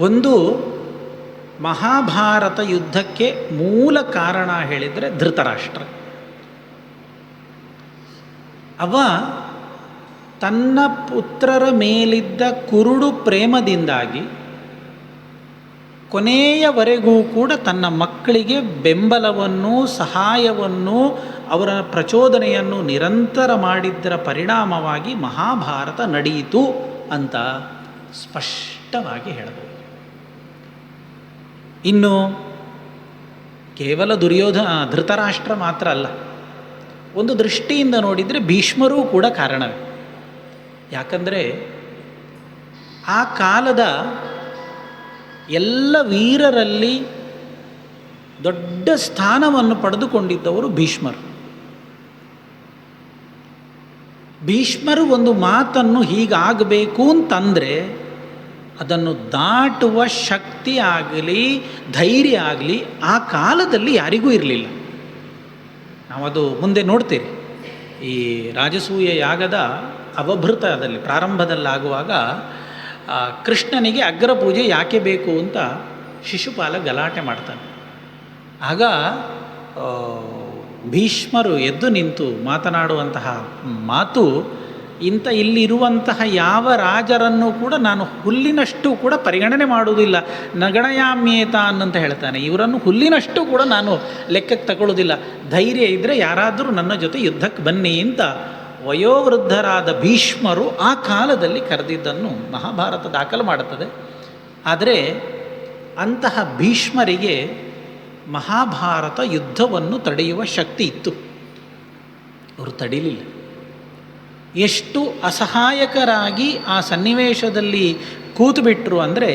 ಒಂದು, ಮಹಾಭಾರತ ಯುದ್ಧಕ್ಕೆ ಮೂಲ ಕಾರಣ ಹೇಳಿದರೆ ಧೃತರಾಷ್ಟ್ರ. ಅವ ತನ್ನ ಪುತ್ರರ ಮೇಲಿದ್ದ ಕುರುಡು ಪ್ರೇಮದಿಂದಾಗಿ ಕೊನೆಯವರೆಗೂ ಕೂಡ ತನ್ನ ಮಕ್ಕಳಿಗೆ ಬೆಂಬಲವನ್ನು, ಸಹಾಯವನ್ನು, ಅವರ ಪ್ರಚೋದನೆಯನ್ನು ನಿರಂತರ ಮಾಡಿದ್ದರ ಪರಿಣಾಮವಾಗಿ ಮಹಾಭಾರತ ನಡೆಯಿತು ಅಂತ ಸ್ಪಷ್ಟವಾಗಿ ಹೇಳಬಹುದು. ಇನ್ನು ಕೇವಲ ಧೃತರಾಷ್ಟ್ರ ಮಾತ್ರ ಅಲ್ಲ, ಒಂದು ದೃಷ್ಟಿಯಿಂದ ನೋಡಿದರೆ ಭೀಷ್ಮರೂ ಕೂಡ ಕಾರಣವೇ. ಯಾಕಂದರೆ ಆ ಕಾಲದ ಎಲ್ಲ ವೀರರಲ್ಲಿ ದೊಡ್ಡ ಸ್ಥಾನವನ್ನು ಪಡೆದುಕೊಂಡಿದ್ದವರು ಭೀಷ್ಮರು. ಭೀಷ್ಮರು ಒಂದು ಮಾತನ್ನು ಹೀಗಾಗಬೇಕು ಅಂತಂದರೆ ಅದನ್ನು ದಾಟುವ ಶಕ್ತಿ ಆಗಲಿ, ಧೈರ್ಯ ಆಗಲಿ ಆ ಕಾಲದಲ್ಲಿ ಯಾರಿಗೂ ಇರಲಿಲ್ಲ. ನಾವದು ಮುಂದೆ ನೋಡ್ತೀರಿ. ಈ ರಾಜಸೂಯ ಯಾಗದ ಅವಭೃತದಲ್ಲಿ ಪ್ರಾರಂಭದಲ್ಲಾಗುವಾಗ ಕೃಷ್ಣನಿಗೆ ಅಗ್ರ ಪೂಜೆ ಯಾಕೆ ಬೇಕು ಅಂತ ಶಿಶುಪಾಲ ಗಲಾಟೆ ಮಾಡ್ತಾನೆ. ಆಗ ಭೀಷ್ಮರು ಎದ್ದು ನಿಂತು ಮಾತನಾಡುವಂತಹ ಮಾತು, ಇಲ್ಲಿರುವಂತಹ ಯಾವ ರಾಜರನ್ನು ಕೂಡ ನಾನು ಹುಲ್ಲಿನಷ್ಟು ಕೂಡ ಪರಿಗಣನೆ ಮಾಡುವುದಿಲ್ಲ, ನಗಣಯಾಮ್ಯೇತ ಅನ್ನಂತ ಹೇಳ್ತಾನೆ. ಇವರನ್ನು ಹುಲ್ಲಿನಷ್ಟು ಕೂಡ ನಾನು ಲೆಕ್ಕಕ್ಕೆ ತಗೊಳ್ಳೋದಿಲ್ಲ. ಧೈರ್ಯ ಇದ್ದರೆ ಯಾರಾದರೂ ನನ್ನ ಜೊತೆ ಯುದ್ಧಕ್ಕೆ ಬನ್ನಿ ಅಂತ ವಯೋವೃದ್ಧರಾದ ಭೀಷ್ಮರು ಆ ಕಾಲದಲ್ಲಿ ಕರೆದಿದ್ದನ್ನು ಮಹಾಭಾರತ ದಾಖಲು ಮಾಡುತ್ತದೆ. ಆದರೆ ಅಂತಹ ಭೀಷ್ಮರಿಗೆ ಮಹಾಭಾರತ ಯುದ್ಧವನ್ನು ತಡೆಯುವ ಶಕ್ತಿ ಇತ್ತು, ಅವರು ತಡೀಲಿಲ್ಲ. ಎಷ್ಟು ಅಸಹಾಯಕರಾಗಿ ಆ ಸನ್ನಿವೇಶದಲ್ಲಿ ಕೂತುಬಿಟ್ರು ಅಂದರೆ,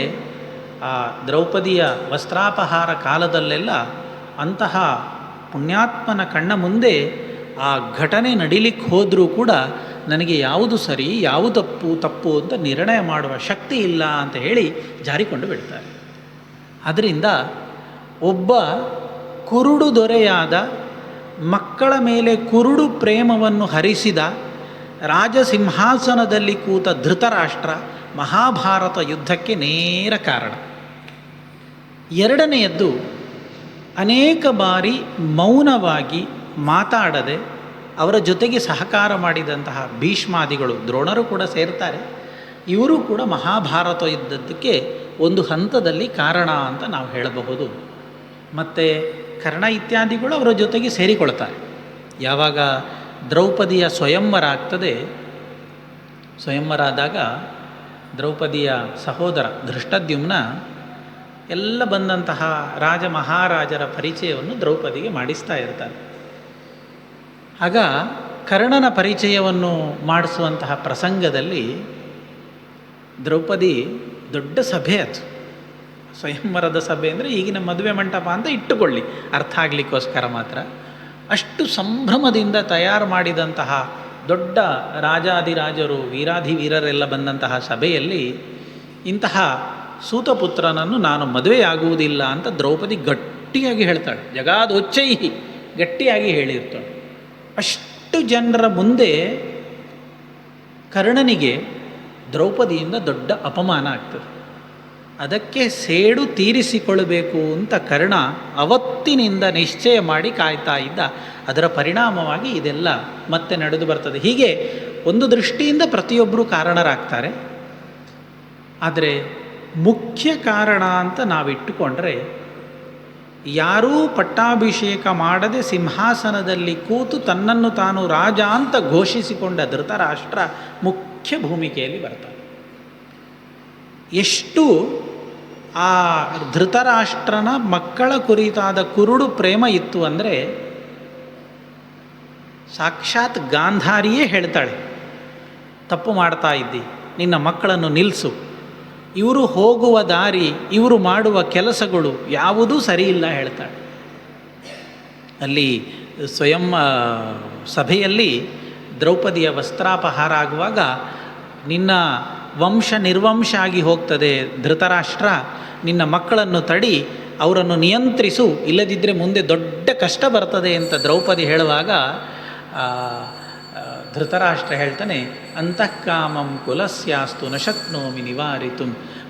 ಆ ದ್ರೌಪದಿಯ ವಸ್ತ್ರಾಪಹಾರ ಕಾಲದಲ್ಲೆಲ್ಲ ಅಂತಹ ಪುಣ್ಯಾತ್ಮನ ಕಣ್ಣ ಮುಂದೆ ಆ ಘಟನೆ ನಡಿಲಿಕ್ಕೆ ಹೋದರೂ ಕೂಡ ನನಗೆ ಯಾವುದು ಸರಿ ಯಾವುದು ತಪ್ಪು ಅಂತ ನಿರ್ಣಯ ಮಾಡುವ ಶಕ್ತಿ ಇಲ್ಲ ಅಂತ ಹೇಳಿ ಜಾರಿಕೊಂಡು ಬಿಡ್ತಾರೆ. ಅದರಿಂದ ಒಬ್ಬ ಕುರುಡು ದೊರೆಯಾದ, ಮಕ್ಕಳ ಮೇಲೆ ಕುರುಡು ಪ್ರೇಮವನ್ನು ಹರಿಸಿದ, ರಾಜಸಿಂಹಾಸನದಲ್ಲಿ ಕೂತ ಧೃತರಾಷ್ಟ್ರ ಮಹಾಭಾರತ ಯುದ್ಧಕ್ಕೆ ನೇರ ಕಾರಣ. ಎರಡನೆಯದ್ದು, ಅನೇಕ ಬಾರಿ ಮೌನವಾಗಿ ಮಾತಾಡದೆ ಅವರ ಜೊತೆಗೆ ಸಹಕಾರ ಮಾಡಿದಂತಹ ಭೀಷ್ಮಾದಿಗಳು, ದ್ರೋಣರು ಕೂಡ ಸೇರ್ತಾರೆ. ಇವರು ಕೂಡ ಮಹಾಭಾರತ ಯುದ್ಧಕ್ಕೆ ಒಂದು ಹಂತದಲ್ಲಿ ಕಾರಣ ಅಂತ ನಾವು ಹೇಳಬಹುದು. ಮತ್ತು ಕರ್ಣ ಇತ್ಯಾದಿಗಳು ಅವರ ಜೊತೆಗೆ ಸೇರಿಕೊಳ್ತಾರೆ. ಯಾವಾಗ ದ್ರೌಪದಿಯ ಸ್ವಯಂವರ ಆಗ್ತದೆ, ಸ್ವಯಂವರ ಆದಾಗ ದ್ರೌಪದಿಯ ಸಹೋದರ ಧೃಷ್ಟದ್ಯುಮ್ನ ಎಲ್ಲ ಬಂದಂತಹ ರಾಜ ಮಹಾರಾಜರ ಪರಿಚಯವನ್ನು ದ್ರೌಪದಿಗೆ ಮಾಡಿಸ್ತಾ ಇರ್ತಾರೆ. ಆಗ ಕರ್ಣನ ಪರಿಚಯವನ್ನು ಮಾಡಿಸುವಂತಹ ಪ್ರಸಂಗದಲ್ಲಿ ದ್ರೌಪದಿ ದೊಡ್ಡ ಸಭೆ ಅದು, ಸ್ವಯಂವರದ ಸಭೆ ಅಂದರೆ ಈಗಿನ ಮದುವೆ ಮಂಟಪ ಅಂತ ಇಟ್ಟುಕೊಳ್ಳಿ, ಅರ್ಥ ಆಗಲಿಕ್ಕೋಸ್ಕರ ಮಾತ್ರ. ಅಷ್ಟು ಸಂಭ್ರಮದಿಂದ ತಯಾರು ಮಾಡಿದಂತಹ ದೊಡ್ಡ ರಾಜಾದಿರಾಜರು ವೀರಾಧಿವೀರರೆಲ್ಲ ಬಂದಂತಹ ಸಭೆಯಲ್ಲಿ ಇಂತಹ ಸೂತಪುತ್ರನನ್ನು ನಾನು ಮದುವೆಯಾಗುವುದಿಲ್ಲ ಅಂತ ದ್ರೌಪದಿ ಗಟ್ಟಿಯಾಗಿ ಹೇಳ್ತಾಳೆ. ಜಗಾದೊಚ್ಚೈಹಿ ಗಟ್ಟಿಯಾಗಿ ಹೇಳಿರ್ತಾಳೆ. ಅಷ್ಟು ಜನರ ಮುಂದೆ ಕರ್ಣನಿಗೆ ದ್ರೌಪದಿಯಿಂದ ದೊಡ್ಡ ಅಪಮಾನ ಆಗ್ತದೆ. ಅದಕ್ಕೆ ಸೇಡು ತೀರಿಸಿಕೊಳ್ಳಬೇಕು ಅಂತ ಕರ್ಣ ಅವತ್ತಿನಿಂದ ನಿಶ್ಚಯ ಮಾಡಿ ಕಾಯ್ತಾ ಇದ್ದ. ಅದರ ಪರಿಣಾಮವಾಗಿ ಇದೆಲ್ಲ ಮತ್ತೆ ನಡೆದು ಬರ್ತದೆ. ಹೀಗೆ ಒಂದು ದೃಷ್ಟಿಯಿಂದ ಪ್ರತಿಯೊಬ್ಬರೂ ಕಾರಣರಾಗ್ತಾರೆ. ಆದರೆ ಮುಖ್ಯ ಕಾರಣ ಅಂತ ನಾವಿಟ್ಟುಕೊಂಡ್ರೆ, ಯಾರೂ ಪಟ್ಟಾಭಿಷೇಕ ಮಾಡದೆ ಸಿಂಹಾಸನದಲ್ಲಿ ಕೂತು ತನ್ನನ್ನು ತಾನು ರಾಜ ಅಂತ ಘೋಷಿಸಿಕೊಂಡ ಧೃತರಾಷ್ಟ್ರ ಮುಖ್ಯ ಭೂಮಿಕೆಯಲ್ಲಿ ಬರ್ತಾನೆ. ಎಷ್ಟು ಆ ಧೃತರಾಷ್ಟ್ರನ ಮಕ್ಕಳ ಕುರಿತಾದ ಕುರುಡು ಪ್ರೇಮ ಇತ್ತು ಅಂದರೆ, ಸಾಕ್ಷಾತ್ ಗಾಂಧಾರಿಯೇ ಹೇಳ್ತಾಳೆ, ತಪ್ಪು ಮಾಡ್ತಾ ಇದ್ದಿ, ನಿನ್ನ ಮಕ್ಕಳನ್ನು ನಿಲ್ಲಿಸು, ಇವರು ಹೋಗುವ ದಾರಿ, ಇವರು ಮಾಡುವ ಕೆಲಸಗಳು ಯಾವುದೂ ಸರಿಯಿಲ್ಲ ಹೇಳ್ತಾಳೆ. ಅಲ್ಲಿ ಸ್ವಯಂ ಸಭೆಯಲ್ಲಿ ದ್ರೌಪದಿಯ ವಸ್ತ್ರಾಪಹಾರ ಆಗುವಾಗ, ನಿನ್ನ ವಂಶ ನಿರ್ವಂಶ ಆಗಿ ಹೋಗ್ತದೆ ಧೃತರಾಷ್ಟ್ರ, ನಿನ್ನ ಮಕ್ಕಳನ್ನು ತಡಿ, ಅವರನ್ನು ನಿಯಂತ್ರಿಸು, ಇಲ್ಲದಿದ್ದರೆ ಮುಂದೆ ದೊಡ್ಡ ಕಷ್ಟ ಬರ್ತದೆ ಅಂತ ದ್ರೌಪದಿ ಹೇಳುವಾಗ ಧೃತರಾಷ್ಟ್ರ ಹೇಳ್ತಾನೆ, ಅಂತಃಕಾಮಂ ಕುಲಸ್ಯಾಸ್ತು ನ ಶಕ್ನೋಮಿ ನಿವಾರಿತು,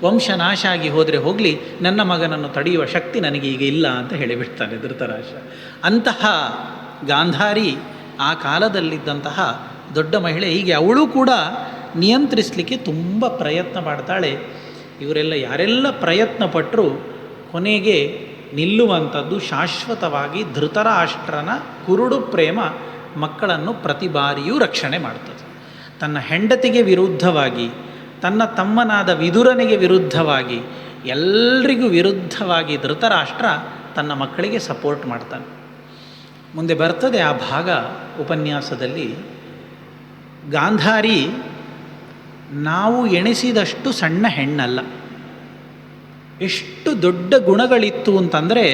ವಂಶನಾಶ ಆಗಿ ಹೋದರೆ ಹೋಗಲಿ, ನನ್ನ ಮಗನನ್ನು ತಡೆಯುವ ಶಕ್ತಿ ನನಗೆ ಈಗ ಇಲ್ಲ ಅಂತ ಹೇಳಿಬಿಡ್ತಾನೆ ಧೃತರಾಷ್ಟ್ರ. ಅಂತಹ ಗಾಂಧಾರಿ ಆ ಕಾಲದಲ್ಲಿದ್ದಂತಹ ದೊಡ್ಡ ಮಹಿಳೆ. ಹೀಗೆ ಅವಳು ಕೂಡ ನಿಯಂತ್ರಿಸಲಿಕ್ಕೆ ತುಂಬ ಪ್ರಯತ್ನ ಮಾಡ್ತಾಳೆ. ಇವರೆಲ್ಲ ಯಾರೆಲ್ಲ ಪ್ರಯತ್ನ ಪಟ್ಟರೂ ಕೊನೆಗೆ ನಿಲ್ಲುವಂಥದ್ದು ಶಾಶ್ವತವಾಗಿ ಧೃತರಾಷ್ಟ್ರನ ಕುರುಡು ಪ್ರೇಮ ಮಕ್ಕಳನ್ನು ಪ್ರತಿ ಬಾರಿಯೂ ರಕ್ಷಣೆ ಮಾಡ್ತದೆ. ತನ್ನ ಹೆಂಡತಿಗೆ ವಿರುದ್ಧವಾಗಿ, ತನ್ನ ತಮ್ಮನಾದ ವಿದುರನಿಗೆ ವಿರುದ್ಧವಾಗಿ, ಎಲ್ರಿಗೂ ವಿರುದ್ಧವಾಗಿ ಧೃತರಾಷ್ಟ್ರ ತನ್ನ ಮಕ್ಕಳಿಗೆ ಸಪೋರ್ಟ್ ಮಾಡ್ತಾನೆ. ಮುಂದೆ ಬರ್ತದೆ ಆ ಭಾಗ ಉಪನ್ಯಾಸದಲ್ಲಿ. ಗಾಂಧಾರಿ ನಾವು ಎಣಿಸಿದಷ್ಟು ಸಣ್ಣ ಹೆಣ್ಣಲ್ಲ. ಎಷ್ಟು ದೊಡ್ಡ ಗುಣಗಳಿತ್ತು ಅಂತಂದರೆ,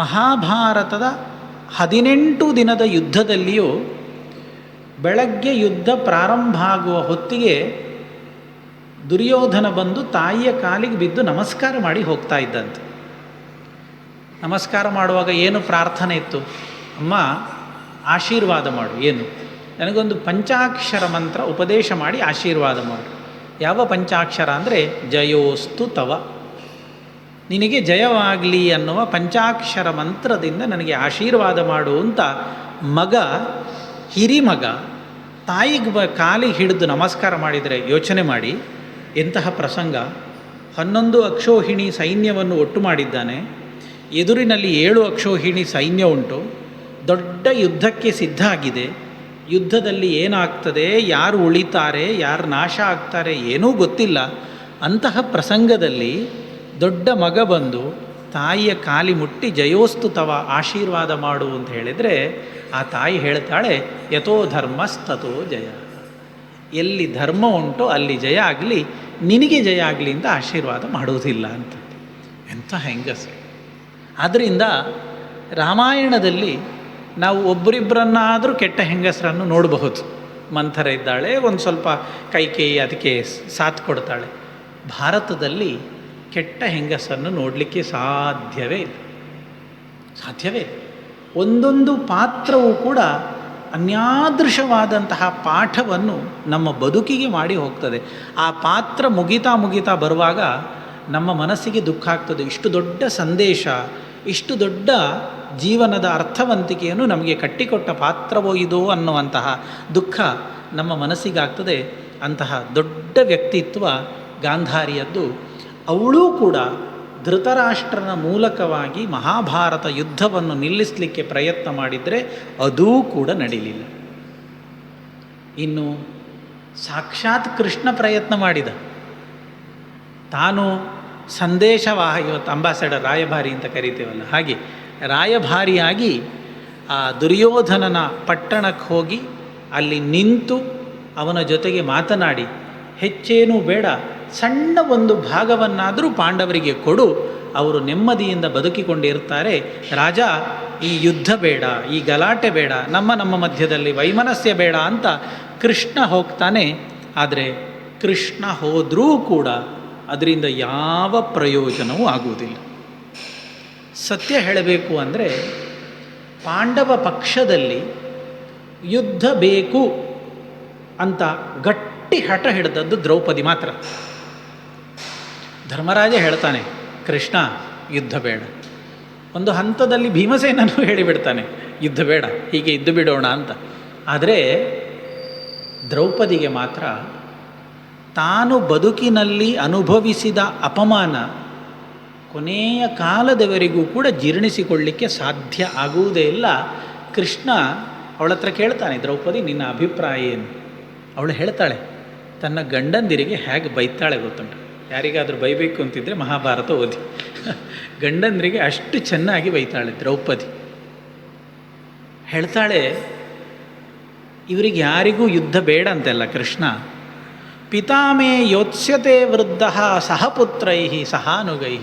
ಮಹಾಭಾರತದ 18 ದಿನದ ಯುದ್ಧದಲ್ಲಿಯೂ ಬೆಳಗ್ಗೆ ಯುದ್ಧ ಪ್ರಾರಂಭ ಆಗುವ ಹೊತ್ತಿಗೆ ದುರ್ಯೋಧನ ಬಂದು ತಾಯಿಯ ಕಾಲಿಗೆ ಬಿದ್ದು ನಮಸ್ಕಾರ ಮಾಡಿ ಹೋಗ್ತಾ ಇದ್ದಂತೆ. ನಮಸ್ಕಾರ ಮಾಡುವಾಗ ಏನು ಪ್ರಾರ್ಥನೆ ಇತ್ತು? ಅಮ್ಮ ಆಶೀರ್ವಾದ ಮಾಡು, ಏನು ನನಗೊಂದು ಪಂಚಾಕ್ಷರ ಮಂತ್ರ ಉಪದೇಶ ಮಾಡಿ ಆಶೀರ್ವಾದ ಮಾಡು. ಯಾವ ಪಂಚಾಕ್ಷರ ಅಂದರೆ ಜಯೋಸ್ತು ತವ, ನಿನಗೆ ಜಯವಾಗಲಿ ಅನ್ನುವ ಪಂಚಾಕ್ಷರ ಮಂತ್ರದಿಂದ ನನಗೆ ಆಶೀರ್ವಾದ ಮಾಡು ಅಂತ ಮಗ, ಹಿರಿಮಗ ತಾಯಿಗೆ ಕಾಲಿಗೆ ಹಿಡಿದು ನಮಸ್ಕಾರ ಮಾಡಿದರೆ ಯೋಚನೆ ಮಾಡಿ ಎಂತಹ ಪ್ರಸಂಗ. 11 ಅಕ್ಷೋಹಿಣಿ ಸೈನ್ಯವನ್ನು ಒಟ್ಟು ಮಾಡಿದ್ದಾನೆ. ಎದುರಿನಲ್ಲಿ 7 ಅಕ್ಷೋಹಿಣಿ ಸೈನ್ಯ ಉಂಟು. ದೊಡ್ಡ ಯುದ್ಧಕ್ಕೆ ಸಿದ್ಧ ಆಗಿದೆ. ಯುದ್ಧದಲ್ಲಿ ಏನಾಗ್ತದೆ, ಯಾರು ಉಳಿತಾರೆ, ಯಾರು ನಾಶ ಆಗ್ತಾರೆ ಏನೂ ಗೊತ್ತಿಲ್ಲ. ಅಂತಹ ಪ್ರಸಂಗದಲ್ಲಿ ದೊಡ್ಡ ಮಗ ಬಂದು ತಾಯಿಯ ಕಾಲಿ ಮುಟ್ಟಿ ಜಯೋಸ್ತು ತವ ಆಶೀರ್ವಾದ ಮಾಡು ಅಂತ ಹೇಳಿದರೆ, ಆ ತಾಯಿ ಹೇಳ್ತಾಳೆ, ಯಥೋ ಧರ್ಮಸ್ತಥೋ ಜಯ, ಎಲ್ಲಿ ಧರ್ಮ ಉಂಟೋ ಅಲ್ಲಿ ಜಯ ಆಗಲಿ, ನಿನಗೆ ಜಯ ಆಗಲಿ ಅಂತ ಆಶೀರ್ವಾದ ಮಾಡುವುದಿಲ್ಲ ಅಂತ. ಎಂಥ ಹೆಂಗಸು! ಆದ್ದರಿಂದ ರಾಮಾಯಣದಲ್ಲಿ ನಾವು ಒಬ್ಬರಿಬ್ಬರನ್ನಾದರೂ ಕೆಟ್ಟ ಹೆಂಗಸರನ್ನು ನೋಡಬಹುದು. ಮಂಥರ ಇದ್ದಾಳೆ, ಒಂದು ಸ್ವಲ್ಪ ಕೈಕೇಯಿ ಅದಕ್ಕೆ ಸಾಥ್ ಕೊಡ್ತಾಳೆ. ಭಾರತದಲ್ಲಿ ಕೆಟ್ಟ ಹೆಂಗಸನ್ನು ನೋಡಲಿಕ್ಕೆ ಸಾಧ್ಯವೇ ಇಲ್ಲ, ಸಾಧ್ಯವೇ ಇಲ್ಲ. ಒಂದೊಂದು ಪಾತ್ರವೂ ಕೂಡ ಅನ್ಯಾದೃಶವಾದಂತಹ ಪಾಠವನ್ನು ನಮ್ಮ ಬದುಕಿಗೆ ಮಾಡಿ ಹೋಗ್ತದೆ. ಆ ಪಾತ್ರ ಮುಗಿತಾ ಮುಗಿತಾ ಬರುವಾಗ ನಮ್ಮ ಮನಸ್ಸಿಗೆ ದುಃಖ ಆಗ್ತದೆ. ಇಷ್ಟು ದೊಡ್ಡ ಸಂದೇಶ, ಇಷ್ಟು ದೊಡ್ಡ ಜೀವನದ ಅರ್ಥವಂತಿಕೆಯನ್ನು ನಮಗೆ ಕಟ್ಟಿಕೊಟ್ಟ ಪಾತ್ರವೋ ಇದೋ ಅನ್ನುವಂತಹ ದುಃಖ ನಮ್ಮ ಮನಸ್ಸಿಗಾಗ್ತದೆ. ಅಂತಹ ದೊಡ್ಡ ವ್ಯಕ್ತಿತ್ವ ಗಾಂಧಾರಿಯದ್ದು. ಅವಳೂ ಕೂಡ ಧೃತರಾಷ್ಟ್ರನ ಮೂಲಕವಾಗಿ ಮಹಾಭಾರತ ಯುದ್ಧವನ್ನು ನಿಲ್ಲಿಸಲಿಕ್ಕೆ ಪ್ರಯತ್ನ ಮಾಡಿದರೆ ಅದೂ ಕೂಡ ನಡೀಲಿಲ್ಲ. ಇನ್ನು ಸಾಕ್ಷಾತ್ ಕೃಷ್ಣ ಪ್ರಯತ್ನ ಮಾಡಿದ. ತಾನು ಸಂದೇಶವಾಹ, ಇವತ್ತು ಅಂಬಾಸಡರ್, ರಾಯಭಾರಿ ಅಂತ ಕರಿತೇವಲ್ಲ, ಹಾಗೆ ರಾಯಭಾರಿಯಾಗಿ ಆ ದುರ್ಯೋಧನನ ಪಟ್ಟಣಕ್ಕೆ ಹೋಗಿ ಅಲ್ಲಿ ನಿಂತು ಅವನ ಜೊತೆಗೆ ಮಾತನಾಡಿ, ಹೆಚ್ಚೇನೂ ಬೇಡ, ಸಣ್ಣ ಒಂದು ಭಾಗವನ್ನಾದರೂ ಪಾಂಡವರಿಗೆ ಕೊಡು, ಅವರು ನೆಮ್ಮದಿಯಿಂದ ಬದುಕಿಕೊಂಡಿರ್ತಾರೆ. ರಾಜ, ಈ ಯುದ್ಧ ಬೇಡ, ಈ ಗಲಾಟೆ ಬೇಡ, ನಮ್ಮ ಮಧ್ಯದಲ್ಲಿ ವೈಮನಸ್ಯ ಬೇಡ ಅಂತ ಕೃಷ್ಣ ಹೋಗ್ತಾನೆ. ಆದರೆ ಕೃಷ್ಣ ಹೋದರೂ ಕೂಡ ಅದರಿಂದ ಯಾವ ಪ್ರಯೋಜನವೂ ಆಗುವುದಿಲ್ಲ. ಸತ್ಯ ಹೇಳಬೇಕು ಅಂದರೆ ಪಾಂಡವ ಪಕ್ಷದಲ್ಲಿ ಯುದ್ಧ ಬೇಕು ಅಂತ ಗಟ್ಟಿ ಹಠ ಹಿಡಿದದ್ದು ದ್ರೌಪದಿ ಮಾತ್ರ. ಧರ್ಮರಾಜ ಹೇಳ್ತಾನೆ, ಕೃಷ್ಣ ಯುದ್ಧ ಬೇಡ. ಒಂದು ಹಂತದಲ್ಲಿ ಭೀಮಸೇನನು ಹೇಳಿಬಿಡ್ತಾನೆ, ಯುದ್ಧ ಬೇಡ, ಹೀಗೆ ಇದ್ದು ಬಿಡೋಣ ಅಂತ. ಆದರೆ ದ್ರೌಪದಿಗೆ ಮಾತ್ರ ತಾನು ಬದುಕಿನಲ್ಲಿ ಅನುಭವಿಸಿದ ಅಪಮಾನ ಕೊನೆಯ ಕಾಲದವರೆಗೂ ಕೂಡ ಜೀರ್ಣಿಸಿಕೊಳ್ಳಲಿಕ್ಕೆ ಸಾಧ್ಯ ಆಗುವುದೇ ಇಲ್ಲ. ಕೃಷ್ಣ ಅವಳ ಹತ್ರ ಕೇಳ್ತಾನೆ, ದ್ರೌಪದಿ ನಿನ್ನ ಅಭಿಪ್ರಾಯ ಏನು? ಅವಳು ಹೇಳ್ತಾಳೆ, ತನ್ನ ಗಂಡಂದಿರಿಗೆ ಹೇಗೆ ಬೈತಾಳೆ ಗೊತ್ತುಂಟು. ಯಾರಿಗಾದರೂ ಬೈಬೇಕು ಅಂತಿದ್ದರೆ ಮಹಾಭಾರತ ಓದಿ. ಗಂಡಂದರಿಗೆ ಅಷ್ಟು ಚೆನ್ನಾಗಿ ಬೈತಾಳೆ ದ್ರೌಪದಿ. ಹೇಳ್ತಾಳೆ, ಇವರಿಗೆ ಯಾರಿಗೂ ಯುದ್ಧ ಬೇಡ ಅಂತೆಲ್ಲ ಕೃಷ್ಣ. ಪಿತಾಮೇ ಯೋತ್ಸ್ಯತೆ ವೃದ್ಧ ಸಹಪುತ್ರೈ ಸಹಾನುಗೈ.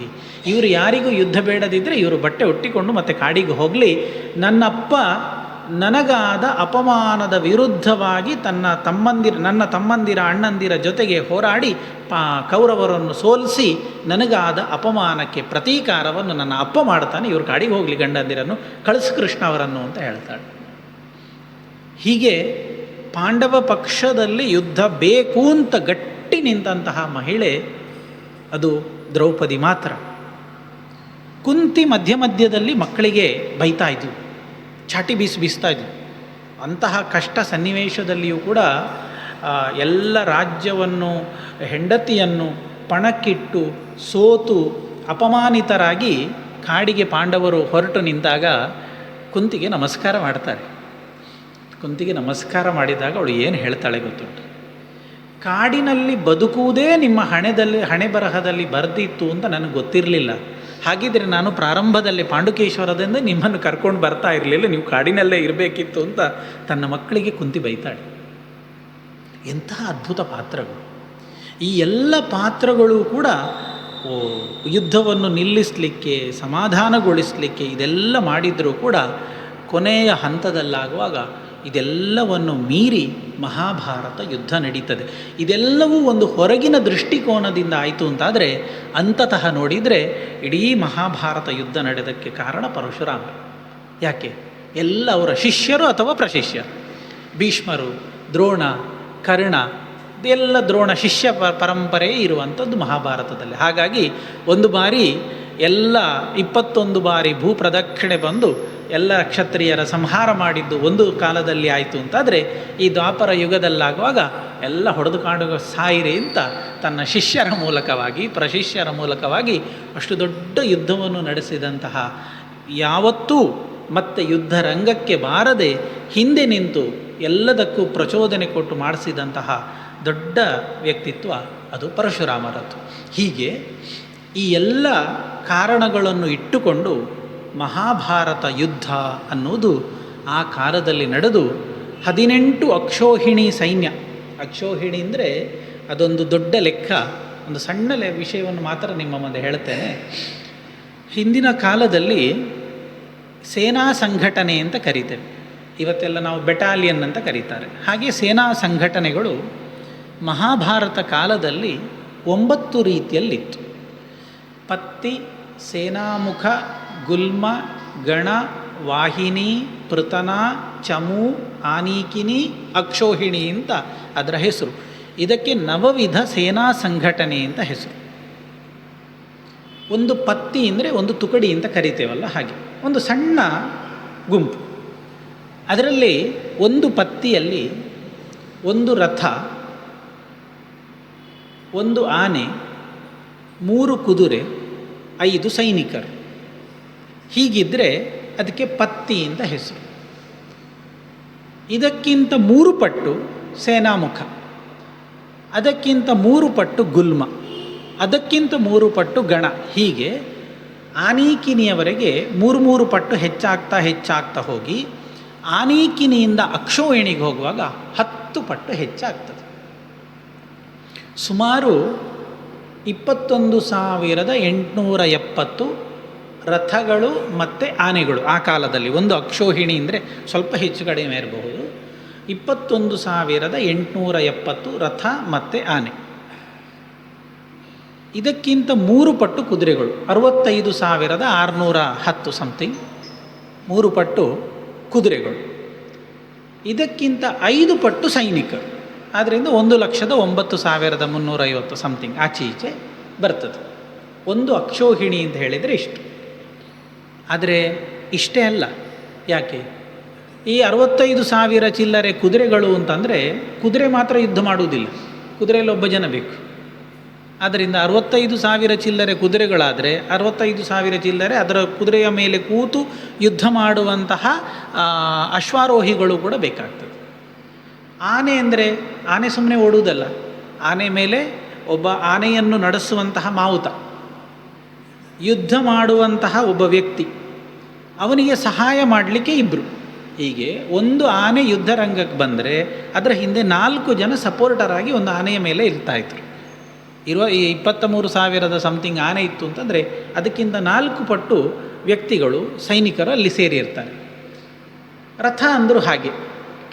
ಇವರು ಯಾರಿಗೂ ಯುದ್ಧ ಬೇಡದಿದ್ದರೆ ಇವರು ಬಟ್ಟೆ ಒಟ್ಟಿಕೊಂಡು ಮತ್ತೆ ಕಾಡಿಗೆ ಹೋಗಲಿ. ನನ್ನಪ್ಪ ನನಗಾದ ಅಪಮಾನದ ವಿರುದ್ಧವಾಗಿ ನನ್ನ ತಮ್ಮಂದಿರ ಅಣ್ಣಂದಿರ ಜೊತೆಗೆ ಹೋರಾಡಿ ಕೌರವರನ್ನು ಸೋಲಿಸಿ ನನಗಾದ ಅಪಮಾನಕ್ಕೆ ಪ್ರತೀಕಾರವನ್ನು ನನ್ನ ಅಪ್ಪ ಮಾಡ್ತಾನೆ. ಇವರು ಕಾಡಿಗೆ ಹೋಗಲಿ, ಗಂಡಂದಿರನ್ನು ಕಳಿಸು ಕೃಷ್ಣ ಅವರನ್ನು ಅಂತ ಹೇಳ್ತಾಳೆ. ಹೀಗೆ ಪಾಂಡವ ಪಕ್ಷದಲ್ಲಿ ಯುದ್ಧ ಬೇಕು ಅಂತ ಗಟ್ಟಿ ನಿಂತಹ ಮಹಿಳೆ ಅದು ದ್ರೌಪದಿ ಮಾತ್ರ. ಕುಂತಿ ಮಧ್ಯದಲ್ಲಿ ಮಕ್ಕಳಿಗೆ ಬೈತಾ ಇದ್ಲು, ಚಾಟಿ ಬೀಸ್ತಾ ಇದ್ಲು. ಅಂತಹ ಕಷ್ಟ ಸನ್ನಿವೇಶದಲ್ಲಿಯೂ ಕೂಡ ಎಲ್ಲ ರಾಜ್ಯವನ್ನು, ಹೆಂಡತಿಯನ್ನು ಪಣಕ್ಕಿಟ್ಟು ಸೋತು ಅಪಮಾನಿತರಾಗಿ ಕಾಡಿಗೆ ಪಾಂಡವರು ಹೊರಟು ನಿಂತಾಗ ಕುಂತಿಗೆ ನಮಸ್ಕಾರ ಮಾಡ್ತಾರೆ. ಕುಂತಿಗೆ ನಮಸ್ಕಾರ ಮಾಡಿದಾಗ ಅವಳು ಏನು ಹೇಳ್ತಾಳೆ ಗೊತ್ತುಂಟು? ಕಾಡಿನಲ್ಲಿ ಬದುಕುವುದೇ ನಿಮ್ಮ ಹಣೆ ಬರಹದಲ್ಲಿ ಬರೆದಿತ್ತು ಅಂತ ನನಗೆ ಗೊತ್ತಿರಲಿಲ್ಲ. ಹಾಗಿದ್ರೆ ನಾನು ಪ್ರಾರಂಭದಲ್ಲಿ ಪಾಂಡುಕೇಶ್ವರದಿಂದ ನಿಮ್ಮನ್ನು ಕರ್ಕೊಂಡು ಬರ್ತಾ ಇರಲಿಲ್ಲ, ನೀವು ಕಾಡಿನಲ್ಲೇ ಇರಬೇಕಿತ್ತು ಅಂತ ತನ್ನ ಮಕ್ಕಳಿಗೆ ಕುಂತಿ ಬೈತಾಳೆ. ಎಂತಹ ಅದ್ಭುತ ಪಾತ್ರಗಳು! ಈ ಎಲ್ಲ ಪಾತ್ರಗಳು ಕೂಡ ಯುದ್ಧವನ್ನು ನಿಲ್ಲಿಸಲಿಕ್ಕೆ, ಸಮಾಧಾನಗೊಳಿಸಲಿಕ್ಕೆ ಇದೆಲ್ಲ ಮಾಡಿದರೂ ಕೂಡ ಕೊನೆಯ ಹಂತದಲ್ಲಾಗುವಾಗ ಇದೆಲ್ಲವನ್ನು ಮೀರಿ ಮಹಾಭಾರತ ಯುದ್ಧ ನಡೀತದೆ. ಇದೆಲ್ಲವೂ ಒಂದು ಹೊರಗಿನ ದೃಷ್ಟಿಕೋನದಿಂದ ಆಯಿತು ಅಂತಾದರೆ ಅಂತತಃ ನೋಡಿದರೆ ಇಡೀ ಮಹಾಭಾರತ ಯುದ್ಧ ನಡೆದಕ್ಕೆ ಕಾರಣ ಪರಶುರಾಮ. ಯಾಕೆ? ಎಲ್ಲ ಅವರ ಶಿಷ್ಯರು ಅಥವಾ ಪ್ರಶಿಷ್ಯರು, ಭೀಷ್ಮರು, ದ್ರೋಣ, ಕರ್ಣ, ಇದೆಲ್ಲ ದ್ರೋಣ ಶಿಷ್ಯ ಪರಂಪರೆ ಇರುವಂಥದ್ದು ಮಹಾಭಾರತದಲ್ಲಿ. ಹಾಗಾಗಿ ಒಂದು ಬಾರಿ ಎಲ್ಲ 21 ಬಾರಿ ಭೂ ಪ್ರದಕ್ಷಿಣೆ ಬಂದು ಎಲ್ಲ ಕ್ಷತ್ರಿಯರ ಸಂಹಾರ ಮಾಡಿದ್ದು ಒಂದು ಕಾಲದಲ್ಲಿ ಆಯಿತು ಅಂತಾದರೆ, ಈ ದ್ವಾಪರ ಯುಗದಲ್ಲಾಗುವಾಗ ಎಲ್ಲ ಹೊಡೆದುಕಾಡುವ ಸಾಯಿರಿ ಅಂತ ತನ್ನ ಶಿಷ್ಯರ ಮೂಲಕವಾಗಿ, ಪ್ರಶಿಷ್ಯರ ಮೂಲಕವಾಗಿ ಅಷ್ಟು ದೊಡ್ಡ ಯುದ್ಧವನ್ನು ನಡೆಸಿದಂತಹ, ಯಾವತ್ತೂ ಮತ್ತೆ ಯುದ್ಧ ರಂಗಕ್ಕೆ ಬಾರದೆ ಹಿಂದೆ ನಿಂತು ಎಲ್ಲದಕ್ಕೂ ಪ್ರಚೋದನೆ ಕೊಟ್ಟು ಮಾಡಿಸಿದಂತಹ ದೊಡ್ಡ ವ್ಯಕ್ತಿತ್ವ ಅದು ಪರಶುರಾಮರದ್ದು. ಹೀಗೆ ಈ ಎಲ್ಲ ಕಾರಣಗಳನ್ನು ಇಟ್ಟುಕೊಂಡು ಮಹಾಭಾರತ ಯುದ್ಧ ಅನ್ನುವುದು ಆ ಕಾಲದಲ್ಲಿ ನಡೆದು 18 ಅಕ್ಷೋಹಿಣಿ ಸೈನ್ಯ. ಅಕ್ಷೋಹಿಣಿ ಅಂದರೆ ಅದೊಂದು ದೊಡ್ಡ ಲೆಕ್ಕ. ಒಂದು ಸಣ್ಣ ವಿಷಯವನ್ನು ಮಾತ್ರ ನಿಮ್ಮ ಮುಂದೆ ಹೇಳ್ತೇನೆ. ಹಿಂದಿನ ಕಾಲದಲ್ಲಿ ಸೇನಾ ಸಂಘಟನೆ ಅಂತ ಕರೀತೇವೆ. ಇವತ್ತೆಲ್ಲ ನಾವು ಬೆಟಾಲಿಯನ್ ಅಂತ ಕರೀತಾರೆ. ಹಾಗೆ ಸೇನಾ ಸಂಘಟನೆಗಳು ಮಹಾಭಾರತ ಕಾಲದಲ್ಲಿ 9 ರೀತಿಯಲ್ಲಿತ್ತು. ಪತ್ತಿ, ಸೇನಾಮುಖ, ಗುಲ್ಮ, ಗಣ, ವಾಹಿನಿ, ಪೃತನ, ಚಮು, ಆನೀಕಿನಿ, ಅಕ್ಷೋಹಿಣಿ ಅಂತ ಅದರ ಹೆಸರು. ಇದಕ್ಕೆ 9 ವಿಧ ಸೇನಾ ಸಂಘಟನೆ ಅಂತ ಹೆಸರು. ಒಂದು ಪತ್ತಿ ಅಂದರೆ ಒಂದು ತುಕಡಿ ಅಂತ ಕರಿತೇವಲ್ಲ, ಹಾಗೆ ಒಂದು ಸಣ್ಣ ಗುಂಪು. ಅದರಲ್ಲಿ ಒಂದು ಪತ್ತಿಯಲ್ಲಿ ಒಂದು ರಥ, ಒಂದು ಆನೆ, 3 ಕುದುರೆ, 5 ಸೈನಿಕರು. ಹೀಗಿದ್ದರೆ ಅದಕ್ಕೆ ಪತ್ತಿ ಅಂತ ಹೆಸರು. ಇದಕ್ಕಿಂತ 3 ಪಟ್ಟು ಸೇನಾಮುಖ, ಅದಕ್ಕಿಂತ 3 ಪಟ್ಟು ಗುಲ್ಮ, ಅದಕ್ಕಿಂತ 3 ಪಟ್ಟು ಗಣ. ಹೀಗೆ ಆನೀಕಿನಿಯವರೆಗೆ 3 ಪಟ್ಟು ಹೆಚ್ಚಾಗ್ತಾ ಹೋಗಿ ಆನೀಕಿನಿಯಿಂದ ಅಕ್ಷೋಹಿಣಿಗೆ ಹೋಗುವಾಗ 10 ಪಟ್ಟು ಹೆಚ್ಚಾಗ್ತದೆ. ಸುಮಾರು 21,870 ರಥಗಳು ಮತ್ತು ಆನೆಗಳು ಆ ಕಾಲದಲ್ಲಿ. ಒಂದು ಅಕ್ಷೋಹಿಣಿ ಅಂದರೆ ಸ್ವಲ್ಪ ಹೆಚ್ಚು ಕಡಿಮೆ ಇರಬಹುದು. 21,870 ರಥ ಮತ್ತು ಆನೆ. ಇದಕ್ಕಿಂತ 3 ಪಟ್ಟು ಕುದುರೆಗಳು, 65,610 ಸಮಥಿಂಗ್, 3 ಪಟ್ಟು ಕುದುರೆಗಳು. ಇದಕ್ಕಿಂತ 5 ಪಟ್ಟು ಸೈನಿಕರು. ಆದ್ದರಿಂದ 1,09,350 ಸಮಥಿಂಗ್ ಆಚೆ ಈಚೆ ಬರ್ತದೆ. ಒಂದು ಅಕ್ಷೋಹಿಣಿ ಅಂತ ಹೇಳಿದರೆ ಇಷ್ಟು. ಆದರೆ ಇಷ್ಟೇ ಅಲ್ಲ. ಯಾಕೆ ಈ 65,000 ಚಿಲ್ಲರೆ ಕುದುರೆಗಳು ಅಂತಂದರೆ, ಕುದುರೆ ಮಾತ್ರ ಯುದ್ಧ ಮಾಡುವುದಿಲ್ಲ, ಕುದುರೆಯಲ್ಲಿ ಒಬ್ಬ ಜನ ಬೇಕು. ಆದ್ದರಿಂದ 65,000 ಚಿಲ್ಲರೆ ಕುದುರೆಗಳಾದರೆ 65,000 ಚಿಲ್ಲರೆ ಅದರ ಕುದುರೆಯ ಮೇಲೆ ಕೂತು ಯುದ್ಧ ಮಾಡುವಂತಹ ಅಶ್ವಾರೋಹಿಗಳು ಕೂಡ ಬೇಕಾಗ್ತದೆ. ಆನೆ ಅಂದರೆ ಆನೆ ಸುಮ್ಮನೆ ಓಡುವುದಲ್ಲ, ಆನೆ ಮೇಲೆ ಒಬ್ಬ ಆನೆಯನ್ನು ನಡೆಸುವಂತಹ ಮಾವುತ, ಯುದ್ಧ ಮಾಡುವಂತಹ ಒಬ್ಬ ವ್ಯಕ್ತಿ, ಅವನಿಗೆ ಸಹಾಯ ಮಾಡಲಿಕ್ಕೆ 2. ಹೀಗೆ ಒಂದು ಆನೆ ಯುದ್ಧ ರಂಗಕ್ಕೆ ಬಂದರೆ ಅದರ ಹಿಂದೆ 4 ಜನ ಸಪೋರ್ಟರ್ ಆಗಿ ಒಂದು ಆನೆಯ ಮೇಲೆ ಇರ್ತಾಯಿದ್ರು. ಈ 23,000 ಸಮಥಿಂಗ್ ಆನೆ ಇತ್ತು ಅಂತಂದರೆ ಅದಕ್ಕಿಂತ 4 ಪಟ್ಟು ವ್ಯಕ್ತಿಗಳು, ಸೈನಿಕರು ಅಲ್ಲಿ ಸೇರಿರ್ತಾರೆ. ರಥ ಅಂದರೂ ಹಾಗೆ,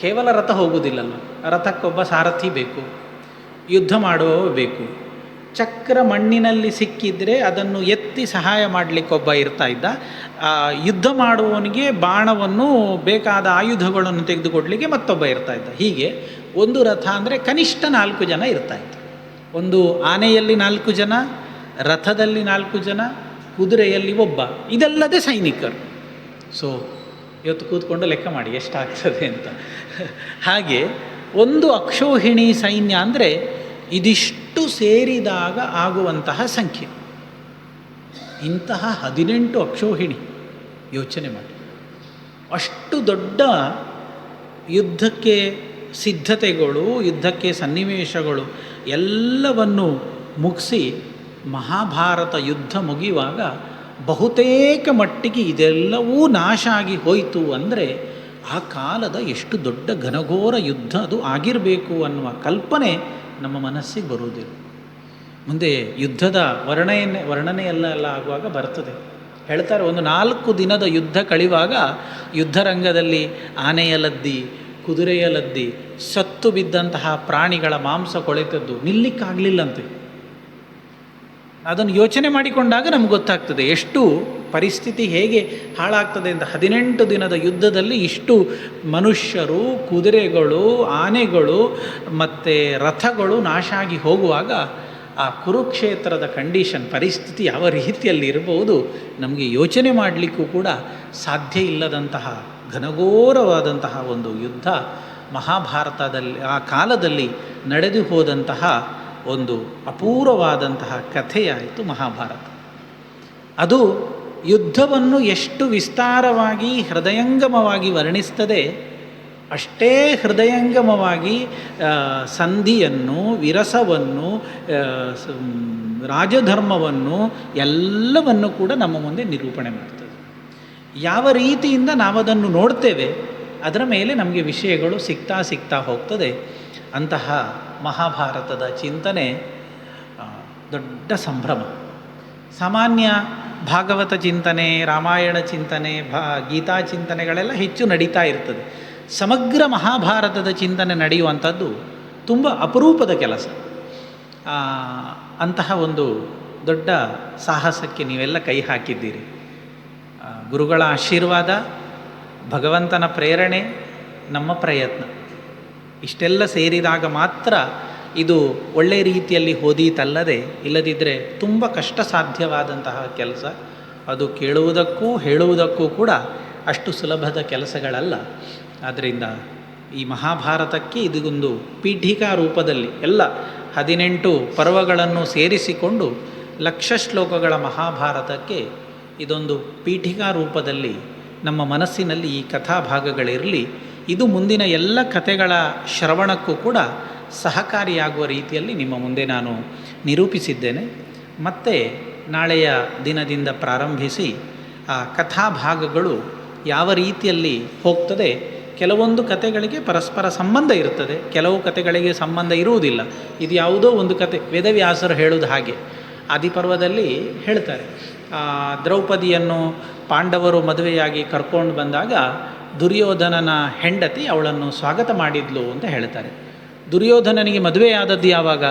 ಕೇವಲ ರಥ ಹೋಗುವುದಿಲ್ಲಲ್ಲ, ರಥಕ್ಕೊಬ್ಬ ಸಾರಥಿ ಬೇಕು, ಯುದ್ಧ ಮಾಡುವವ ಬೇಕು. ಚಕ್ರ ಮಣ್ಣಿನಲ್ಲಿ ಸಿಕ್ಕಿದರೆ ಅದನ್ನು ಎತ್ತಿ ಸಹಾಯ ಮಾಡಲಿಕ್ಕೊಬ್ಬ ಇರ್ತಾ ಇದ್ದ. ಯುದ್ಧ ಮಾಡುವವನಿಗೆ ಬಾಣವನ್ನು, ಬೇಕಾದ ಆಯುಧಗಳನ್ನು ತೆಗೆದುಕೊಡಲಿಕ್ಕೆ ಮತ್ತೊಬ್ಬ ಇರ್ತಾ ಇದ್ದ. ಹೀಗೆ ಒಂದು ರಥ ಅಂದರೆ ಕನಿಷ್ಠ 4 ಜನ ಇರ್ತಾಯಿದ್ರು. ಒಂದು ಆನೆಯಲ್ಲಿ 4 ಜನ, ರಥದಲ್ಲಿ 4 ಜನ, ಕುದುರೆಯಲ್ಲಿ ಒಬ್ಬ, ಇದಲ್ಲದೆ ಸೈನಿಕರು. ಸೊ ಇವತ್ತು ಕೂತ್ಕೊಂಡು ಲೆಕ್ಕ ಮಾಡಿ ಎಷ್ಟಾಗ್ತದೆ ಅಂತ. ಹಾಗೆ ಒಂದು ಅಕ್ಷೋಹಿಣಿ ಸೈನ್ಯ ಅಂದರೆ ಇದಿಷ್ಟು ಸೇರಿದಾಗ ಆಗುವಂತಹ ಸಂಖ್ಯೆ. ಇಂತಹ 18 ಅಕ್ಷೋಹಿಣಿ, ಯೋಚನೆ ಮಾಡಿ. ಅಷ್ಟು ದೊಡ್ಡ ಯುದ್ಧಕ್ಕೆ ಸಿದ್ಧತೆಗಳು, ಯುದ್ಧಕ್ಕೆ ಸನ್ನಿವೇಶಗಳು ಎಲ್ಲವನ್ನು ಮುಗಿಸಿ ಮಹಾಭಾರತ ಯುದ್ಧ ಮುಗಿಯುವಾಗ ಬಹುತೇಕ ಮಟ್ಟಿಗೆ ಇದೆಲ್ಲವೂ ನಾಶ ಆಗಿ ಹೋಯಿತು ಅಂದರೆ ಆ ಕಾಲದ ಎಷ್ಟು ದೊಡ್ಡ ಘನಘೋರ ಯುದ್ಧ ಅದು ಆಗಿರಬೇಕು ಅನ್ನುವ ಕಲ್ಪನೆ ನಮ್ಮ ಮನಸ್ಸಿಗೆ ಬರುವುದಿಲ್ಲ. ಮುಂದೆ ಯುದ್ಧದ ವರ್ಣನೆಯೆಲ್ಲ ಆಗುವಾಗ ಬರ್ತದೆ. ಹೇಳ್ತಾರೆ, ಒಂದು 4 ದಿನದ ಯುದ್ಧ ಕಳೆಯುವಾಗ ಯುದ್ಧರಂಗದಲ್ಲಿ ಆನೆಯ ಲದ್ದಿ, ಕುದುರೆಯ ಲದ್ದಿ, ಸತ್ತು ಬಿದ್ದಂತಹ ಪ್ರಾಣಿಗಳ ಮಾಂಸ ಕೊಳೆತದ್ದು ನಿಲ್ಲಿಕ್ಕಾಗಲಿಲ್ಲಂತೆ. ಅದನ್ನು ಯೋಚನೆ ಮಾಡಿಕೊಂಡಾಗ ನಮ್ಗೆ ಗೊತ್ತಾಗ್ತದೆ ಎಷ್ಟು ಪರಿಸ್ಥಿತಿ ಹೇಗೆ ಹಾಳಾಗ್ತದೆ ಅಂತ. 18 ದಿನದ ಯುದ್ಧದಲ್ಲಿ ಇಷ್ಟು ಮನುಷ್ಯರು, ಕುದುರೆಗಳು, ಆನೆಗಳು ಮತ್ತು ರಥಗಳು ನಾಶ ಆಗಿ ಹೋಗುವಾಗ ಆ ಕುರುಕ್ಷೇತ್ರದ ಕಂಡೀಷನ್, ಪರಿಸ್ಥಿತಿ ಯಾವ ರೀತಿಯಲ್ಲಿ ಇರಬಹುದು ನಮಗೆ ಯೋಚನೆ ಮಾಡಲಿಕ್ಕೂ ಕೂಡ ಸಾಧ್ಯ ಇಲ್ಲದಂತಹ ಘನಘೋರವಾದಂತಹ ಒಂದು ಯುದ್ಧ ಮಹಾಭಾರತದಲ್ಲಿ ಆ ಕಾಲದಲ್ಲಿ ನಡೆದು ಹೋದಂತಹ ಒಂದು ಅಪೂರ್ವವಾದಂತಹ ಕಥೆಯಾಯಿತು ಮಹಾಭಾರತ. ಅದು ಯುದ್ಧವನ್ನು ಎಷ್ಟು ವಿಸ್ತಾರವಾಗಿ ಹೃದಯಂಗಮವಾಗಿ ವರ್ಣಿಸ್ತದೆ, ಅಷ್ಟೇ ಹೃದಯಂಗಮವಾಗಿ ಸಂಧಿಯನ್ನು, ವಿರಸವನ್ನು, ರಾಜಧರ್ಮವನ್ನು ಎಲ್ಲವನ್ನು ಕೂಡ ನಮ್ಮ ಮುಂದೆ ನಿರೂಪಣೆ ಮಾಡ್ತದೆ. ಯಾವ ರೀತಿಯಿಂದ ನಾವದನ್ನು ನೋಡ್ತೇವೆ ಅದರ ಮೇಲೆ ನಮಗೆ ವಿಷಯಗಳು ಸಿಗ್ತಾ ಹೋಗ್ತದೆ. ಅಂತಹ ಮಹಾಭಾರತದ ಚಿಂತನೆ ದೊಡ್ಡ ಸಂಭ್ರಮ. ಸಾಮಾನ್ಯ ಭಾಗವತ ಚಿಂತನೆ, ರಾಮಾಯಣ ಚಿಂತನೆ, ಗೀತಾ ಚಿಂತನೆಗಳೆಲ್ಲ ಹೆಚ್ಚು ನಡೀತಾ ಇರ್ತದೆ. ಸಮಗ್ರ ಮಹಾಭಾರತದ ಚಿಂತನೆ ನಡೆಯುವಂಥದ್ದು ತುಂಬ ಅಪರೂಪದ ಕೆಲಸ. ಅಂತಹ ಒಂದು ದೊಡ್ಡ ಸಾಹಸಕ್ಕೆ ನೀವೆಲ್ಲ ಕೈ ಹಾಕಿದ್ದೀರಿ. ಗುರುಗಳ ಆಶೀರ್ವಾದ, ಭಗವಂತನ ಪ್ರೇರಣೆ, ನಮ್ಮ ಪ್ರಯತ್ನ ಇಷ್ಟೆಲ್ಲ ಸೇರಿದಾಗ ಮಾತ್ರ ಇದು ಒಳ್ಳೆಯ ರೀತಿಯಲ್ಲಿ ಹೋದೀತಲ್ಲದೆ ಇಲ್ಲದಿದ್ದರೆ ತುಂಬ ಕಷ್ಟ ಸಾಧ್ಯವಾದಂತಹ ಕೆಲಸ. ಅದು ಕೇಳುವುದಕ್ಕೂ ಹೇಳುವುದಕ್ಕೂ ಕೂಡ ಅಷ್ಟು ಸುಲಭದ ಕೆಲಸಗಳಲ್ಲ. ಆದ್ದರಿಂದ ಈ ಮಹಾಭಾರತಕ್ಕೆ ಇದೊಂದು ಪೀಠಿಕಾ ರೂಪದಲ್ಲಿ ಎಲ್ಲ 18 ಪರ್ವಗಳನ್ನು ಸೇರಿಸಿಕೊಂಡು ಲಕ್ಷ ಶ್ಲೋಕಗಳ ಮಹಾಭಾರತಕ್ಕೆ ಇದೊಂದು ಪೀಠಿಕಾ ರೂಪದಲ್ಲಿ ನಮ್ಮ ಮನಸ್ಸಿನಲ್ಲಿ ಈ ಕಥಾಭಾಗಗಳಿರಲಿ. ಇದು ಮುಂದಿನ ಎಲ್ಲ ಕಥೆಗಳ ಶ್ರವಣಕ್ಕೂ ಕೂಡ ಸಹಕಾರಿಯಾಗುವ ರೀತಿಯಲ್ಲಿ ನಿಮ್ಮ ಮುಂದೆ ನಾನು ನಿರೂಪಿಸಿದ್ದೇನೆ. ಮತ್ತು ನಾಳೆಯ ದಿನದಿಂದ ಪ್ರಾರಂಭಿಸಿ ಆ ಕಥಾಭಾಗಗಳು ಯಾವ ರೀತಿಯಲ್ಲಿ ಹೋಗ್ತದೆ, ಕೆಲವೊಂದು ಕಥೆಗಳಿಗೆ ಪರಸ್ಪರ ಸಂಬಂಧ ಇರ್ತದೆ, ಕೆಲವು ಕಥೆಗಳಿಗೆ ಸಂಬಂಧ ಇರುವುದಿಲ್ಲ. ಇದು ಯಾವುದೋ ಒಂದು ಕತೆ, ವೇದವ್ಯಾಸರು ಹೇಳುವುದು ಹಾಗೆ. ಆದಿಪರ್ವದಲ್ಲಿ ಹೇಳ್ತಾರೆ, ದ್ರೌಪದಿಯನ್ನು ಪಾಂಡವರು ಮದುವೆಯಾಗಿ ಕರ್ಕೊಂಡು ಬಂದಾಗ ದುರ್ಯೋಧನನ ಹೆಂಡತಿ ಅವಳನ್ನು ಸ್ವಾಗತ ಮಾಡಿದ್ಲು ಅಂತ ಹೇಳ್ತಾರೆ. ದುರ್ಯೋಧನನಿಗೆ ಮದುವೆಯಾದದ್ದು ಯಾವಾಗ?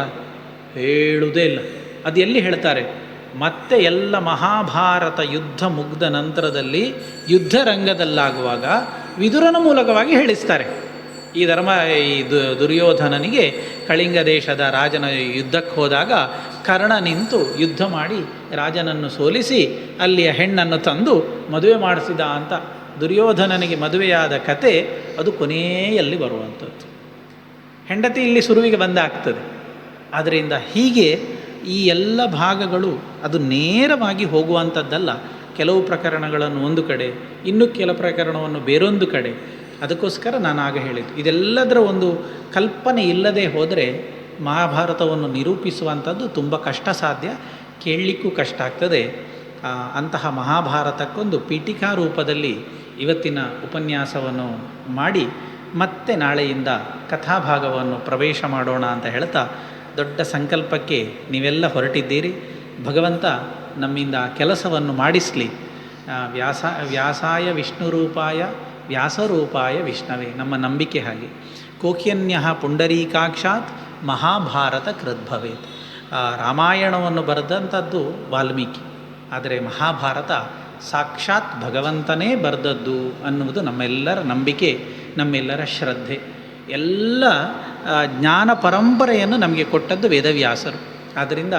ಹೇಳುವುದೇ ಇಲ್ಲ. ಅದು ಎಲ್ಲಿ ಹೇಳ್ತಾರೆ? ಮತ್ತೆ ಎಲ್ಲ ಮಹಾಭಾರತ ಯುದ್ಧ ಮುಗ್ದ ನಂತರದಲ್ಲಿ ಯುದ್ಧ ರಂಗದಲ್ಲಾಗುವಾಗ ವಿದುರನ ಮೂಲಕವಾಗಿ ಹೇಳಿಸ್ತಾರೆ. ಈ ದುರ್ಯೋಧನನಿಗೆ ಕಳಿಂಗ ದೇಶದ ರಾಜನ ಯುದ್ಧಕ್ಕೆ ಹೋದಾಗ ಕರ್ಣ ನಿಂತು ಯುದ್ಧ ಮಾಡಿ ರಾಜನನ್ನು ಸೋಲಿಸಿ ಅಲ್ಲಿಯ ಹೆಣ್ಣನ್ನು ತಂದು ಮದುವೆ ಮಾಡಿಸಿದ ಅಂತ ದುರ್ಯೋಧನನಿಗೆ ಮದುವೆಯಾದ ಕತೆ ಅದು ಕೊನೆಯಲ್ಲಿ ಬರುವಂಥದ್ದು. ಹೆಂಡತಿ ಇಲ್ಲಿ ಸುರುವಿಗೆ ಬಂದಾಗ್ತದೆ. ಆದ್ದರಿಂದ ಹೀಗೆ ಈ ಎಲ್ಲ ಭಾಗಗಳು ಅದು ನೇರವಾಗಿ ಹೋಗುವಂಥದ್ದಲ್ಲ. ಕೆಲವು ಪ್ರಕರಣಗಳನ್ನು ಒಂದು ಕಡೆ, ಇನ್ನು ಕೆಲವು ಪ್ರಕರಣವನ್ನು ಬೇರೊಂದು ಕಡೆ. ಅದಕ್ಕೋಸ್ಕರ ನಾನು ಆಗ ಹೇಳಿದ್ದು, ಇದೆಲ್ಲದರ ಒಂದು ಕಲ್ಪನೆ ಇಲ್ಲದೆ ಹೋದರೆ ಮಹಾಭಾರತವನ್ನು ನಿರೂಪಿಸುವಂಥದ್ದು ತುಂಬ ಕಷ್ಟ ಸಾಧ್ಯ, ಕೇಳಲಿಕ್ಕೂ ಕಷ್ಟ ಆಗ್ತದೆ. ಅಂತಹ ಮಹಾಭಾರತಕ್ಕೊಂದು ಪೀಠಿಕಾ ರೂಪದಲ್ಲಿ ಇವತ್ತಿನ ಉಪನ್ಯಾಸವನ್ನು ಮಾಡಿ ಮತ್ತೆ ನಾಳೆಯಿಂದ ಕಥಾಭಾಗವನ್ನು ಪ್ರವೇಶ ಮಾಡೋಣ ಅಂತ ಹೇಳ್ತಾ ದೊಡ್ಡ ಸಂಕಲ್ಪಕ್ಕೆ ನೀವೆಲ್ಲ ಹೊರಟಿದ್ದೀರಿ. ಭಗವಂತ ನಮ್ಮಿಂದ ಕೆಲಸವನ್ನು ಮಾಡಿಸಲಿ. ವ್ಯಾಸಾಯ ವಿಷ್ಣುರೂಪಾಯ ವ್ಯಾಸರೂಪಾಯ ವಿಷ್ಣವೇ, ನಮ್ಮ ನಂಬಿಕೆ ಹಾಗೆ. ಕೋಕ್ಯನ್ಯಃ ಪುಂಡರೀಕಾಕ್ಷಾತ್ ಮಹಾಭಾರತ ಕೃದ್ಭವೇತ್. ರಾಮಾಯಣವನ್ನು ಬರೆದಂಥದ್ದು ವಾಲ್ಮೀಕಿ, ಆದರೆ ಮಹಾಭಾರತ ಸಾಕ್ಷಾತ್ ಭಗವಂತನೇ ಬರೆದದ್ದು ಅನ್ನುವುದು ನಮ್ಮೆಲ್ಲರ ನಂಬಿಕೆ, ನಮ್ಮೆಲ್ಲರ ಶ್ರದ್ಧೆ. ಎಲ್ಲ ಜ್ಞಾನ ಪರಂಪರೆಯನ್ನು ನಮಗೆ ಕೊಟ್ಟದ್ದು ವೇದವ್ಯಾಸರು. ಆದ್ದರಿಂದ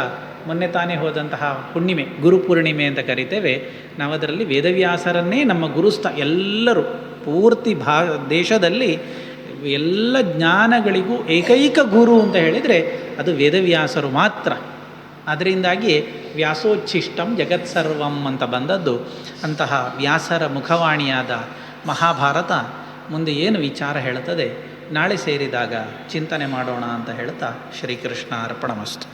ಮೊನ್ನೆ ತಾನೇ ಹೋದಂತಹ ಹುಣ್ಣಿಮೆ, ಗುರುಪೂರ್ಣಿಮೆ ಅಂತ ಕರಿತೇವೆ, ನಾವು ಅದರಲ್ಲಿ ವೇದವ್ಯಾಸರನ್ನೇ ನಮ್ಮ ಎಲ್ಲರೂ ಪೂರ್ತಿ ದೇಶದಲ್ಲಿ ಎಲ್ಲ ಜ್ಞಾನಗಳಿಗೂ ಏಕೈಕ ಗುರು ಅಂತ ಹೇಳಿದರೆ ಅದು ವೇದವ್ಯಾಸರು ಮಾತ್ರ. ಅದರಿಂದಾಗಿ ವ್ಯಾಸೋಚ್ಛಿಷ್ಟಂ ಜಗತ್ಸರ್ವಂ ಅಂತ ಬಂದದ್ದು. ಅಂತಹ ವ್ಯಾಸರ ಮುಖವಾಣಿಯಾದ ಮಹಾಭಾರತ ಮುಂದೆ ಏನು ವಿಚಾರ ಹೇಳ್ತದೆ ನಾಳೆ ಸೇರಿದಾಗ ಚಿಂತನೆ ಮಾಡೋಣ ಅಂತ ಹೇಳ್ತಾ ಶ್ರೀಕೃಷ್ಣ ಅರ್ಪಣಮಸ್ತು.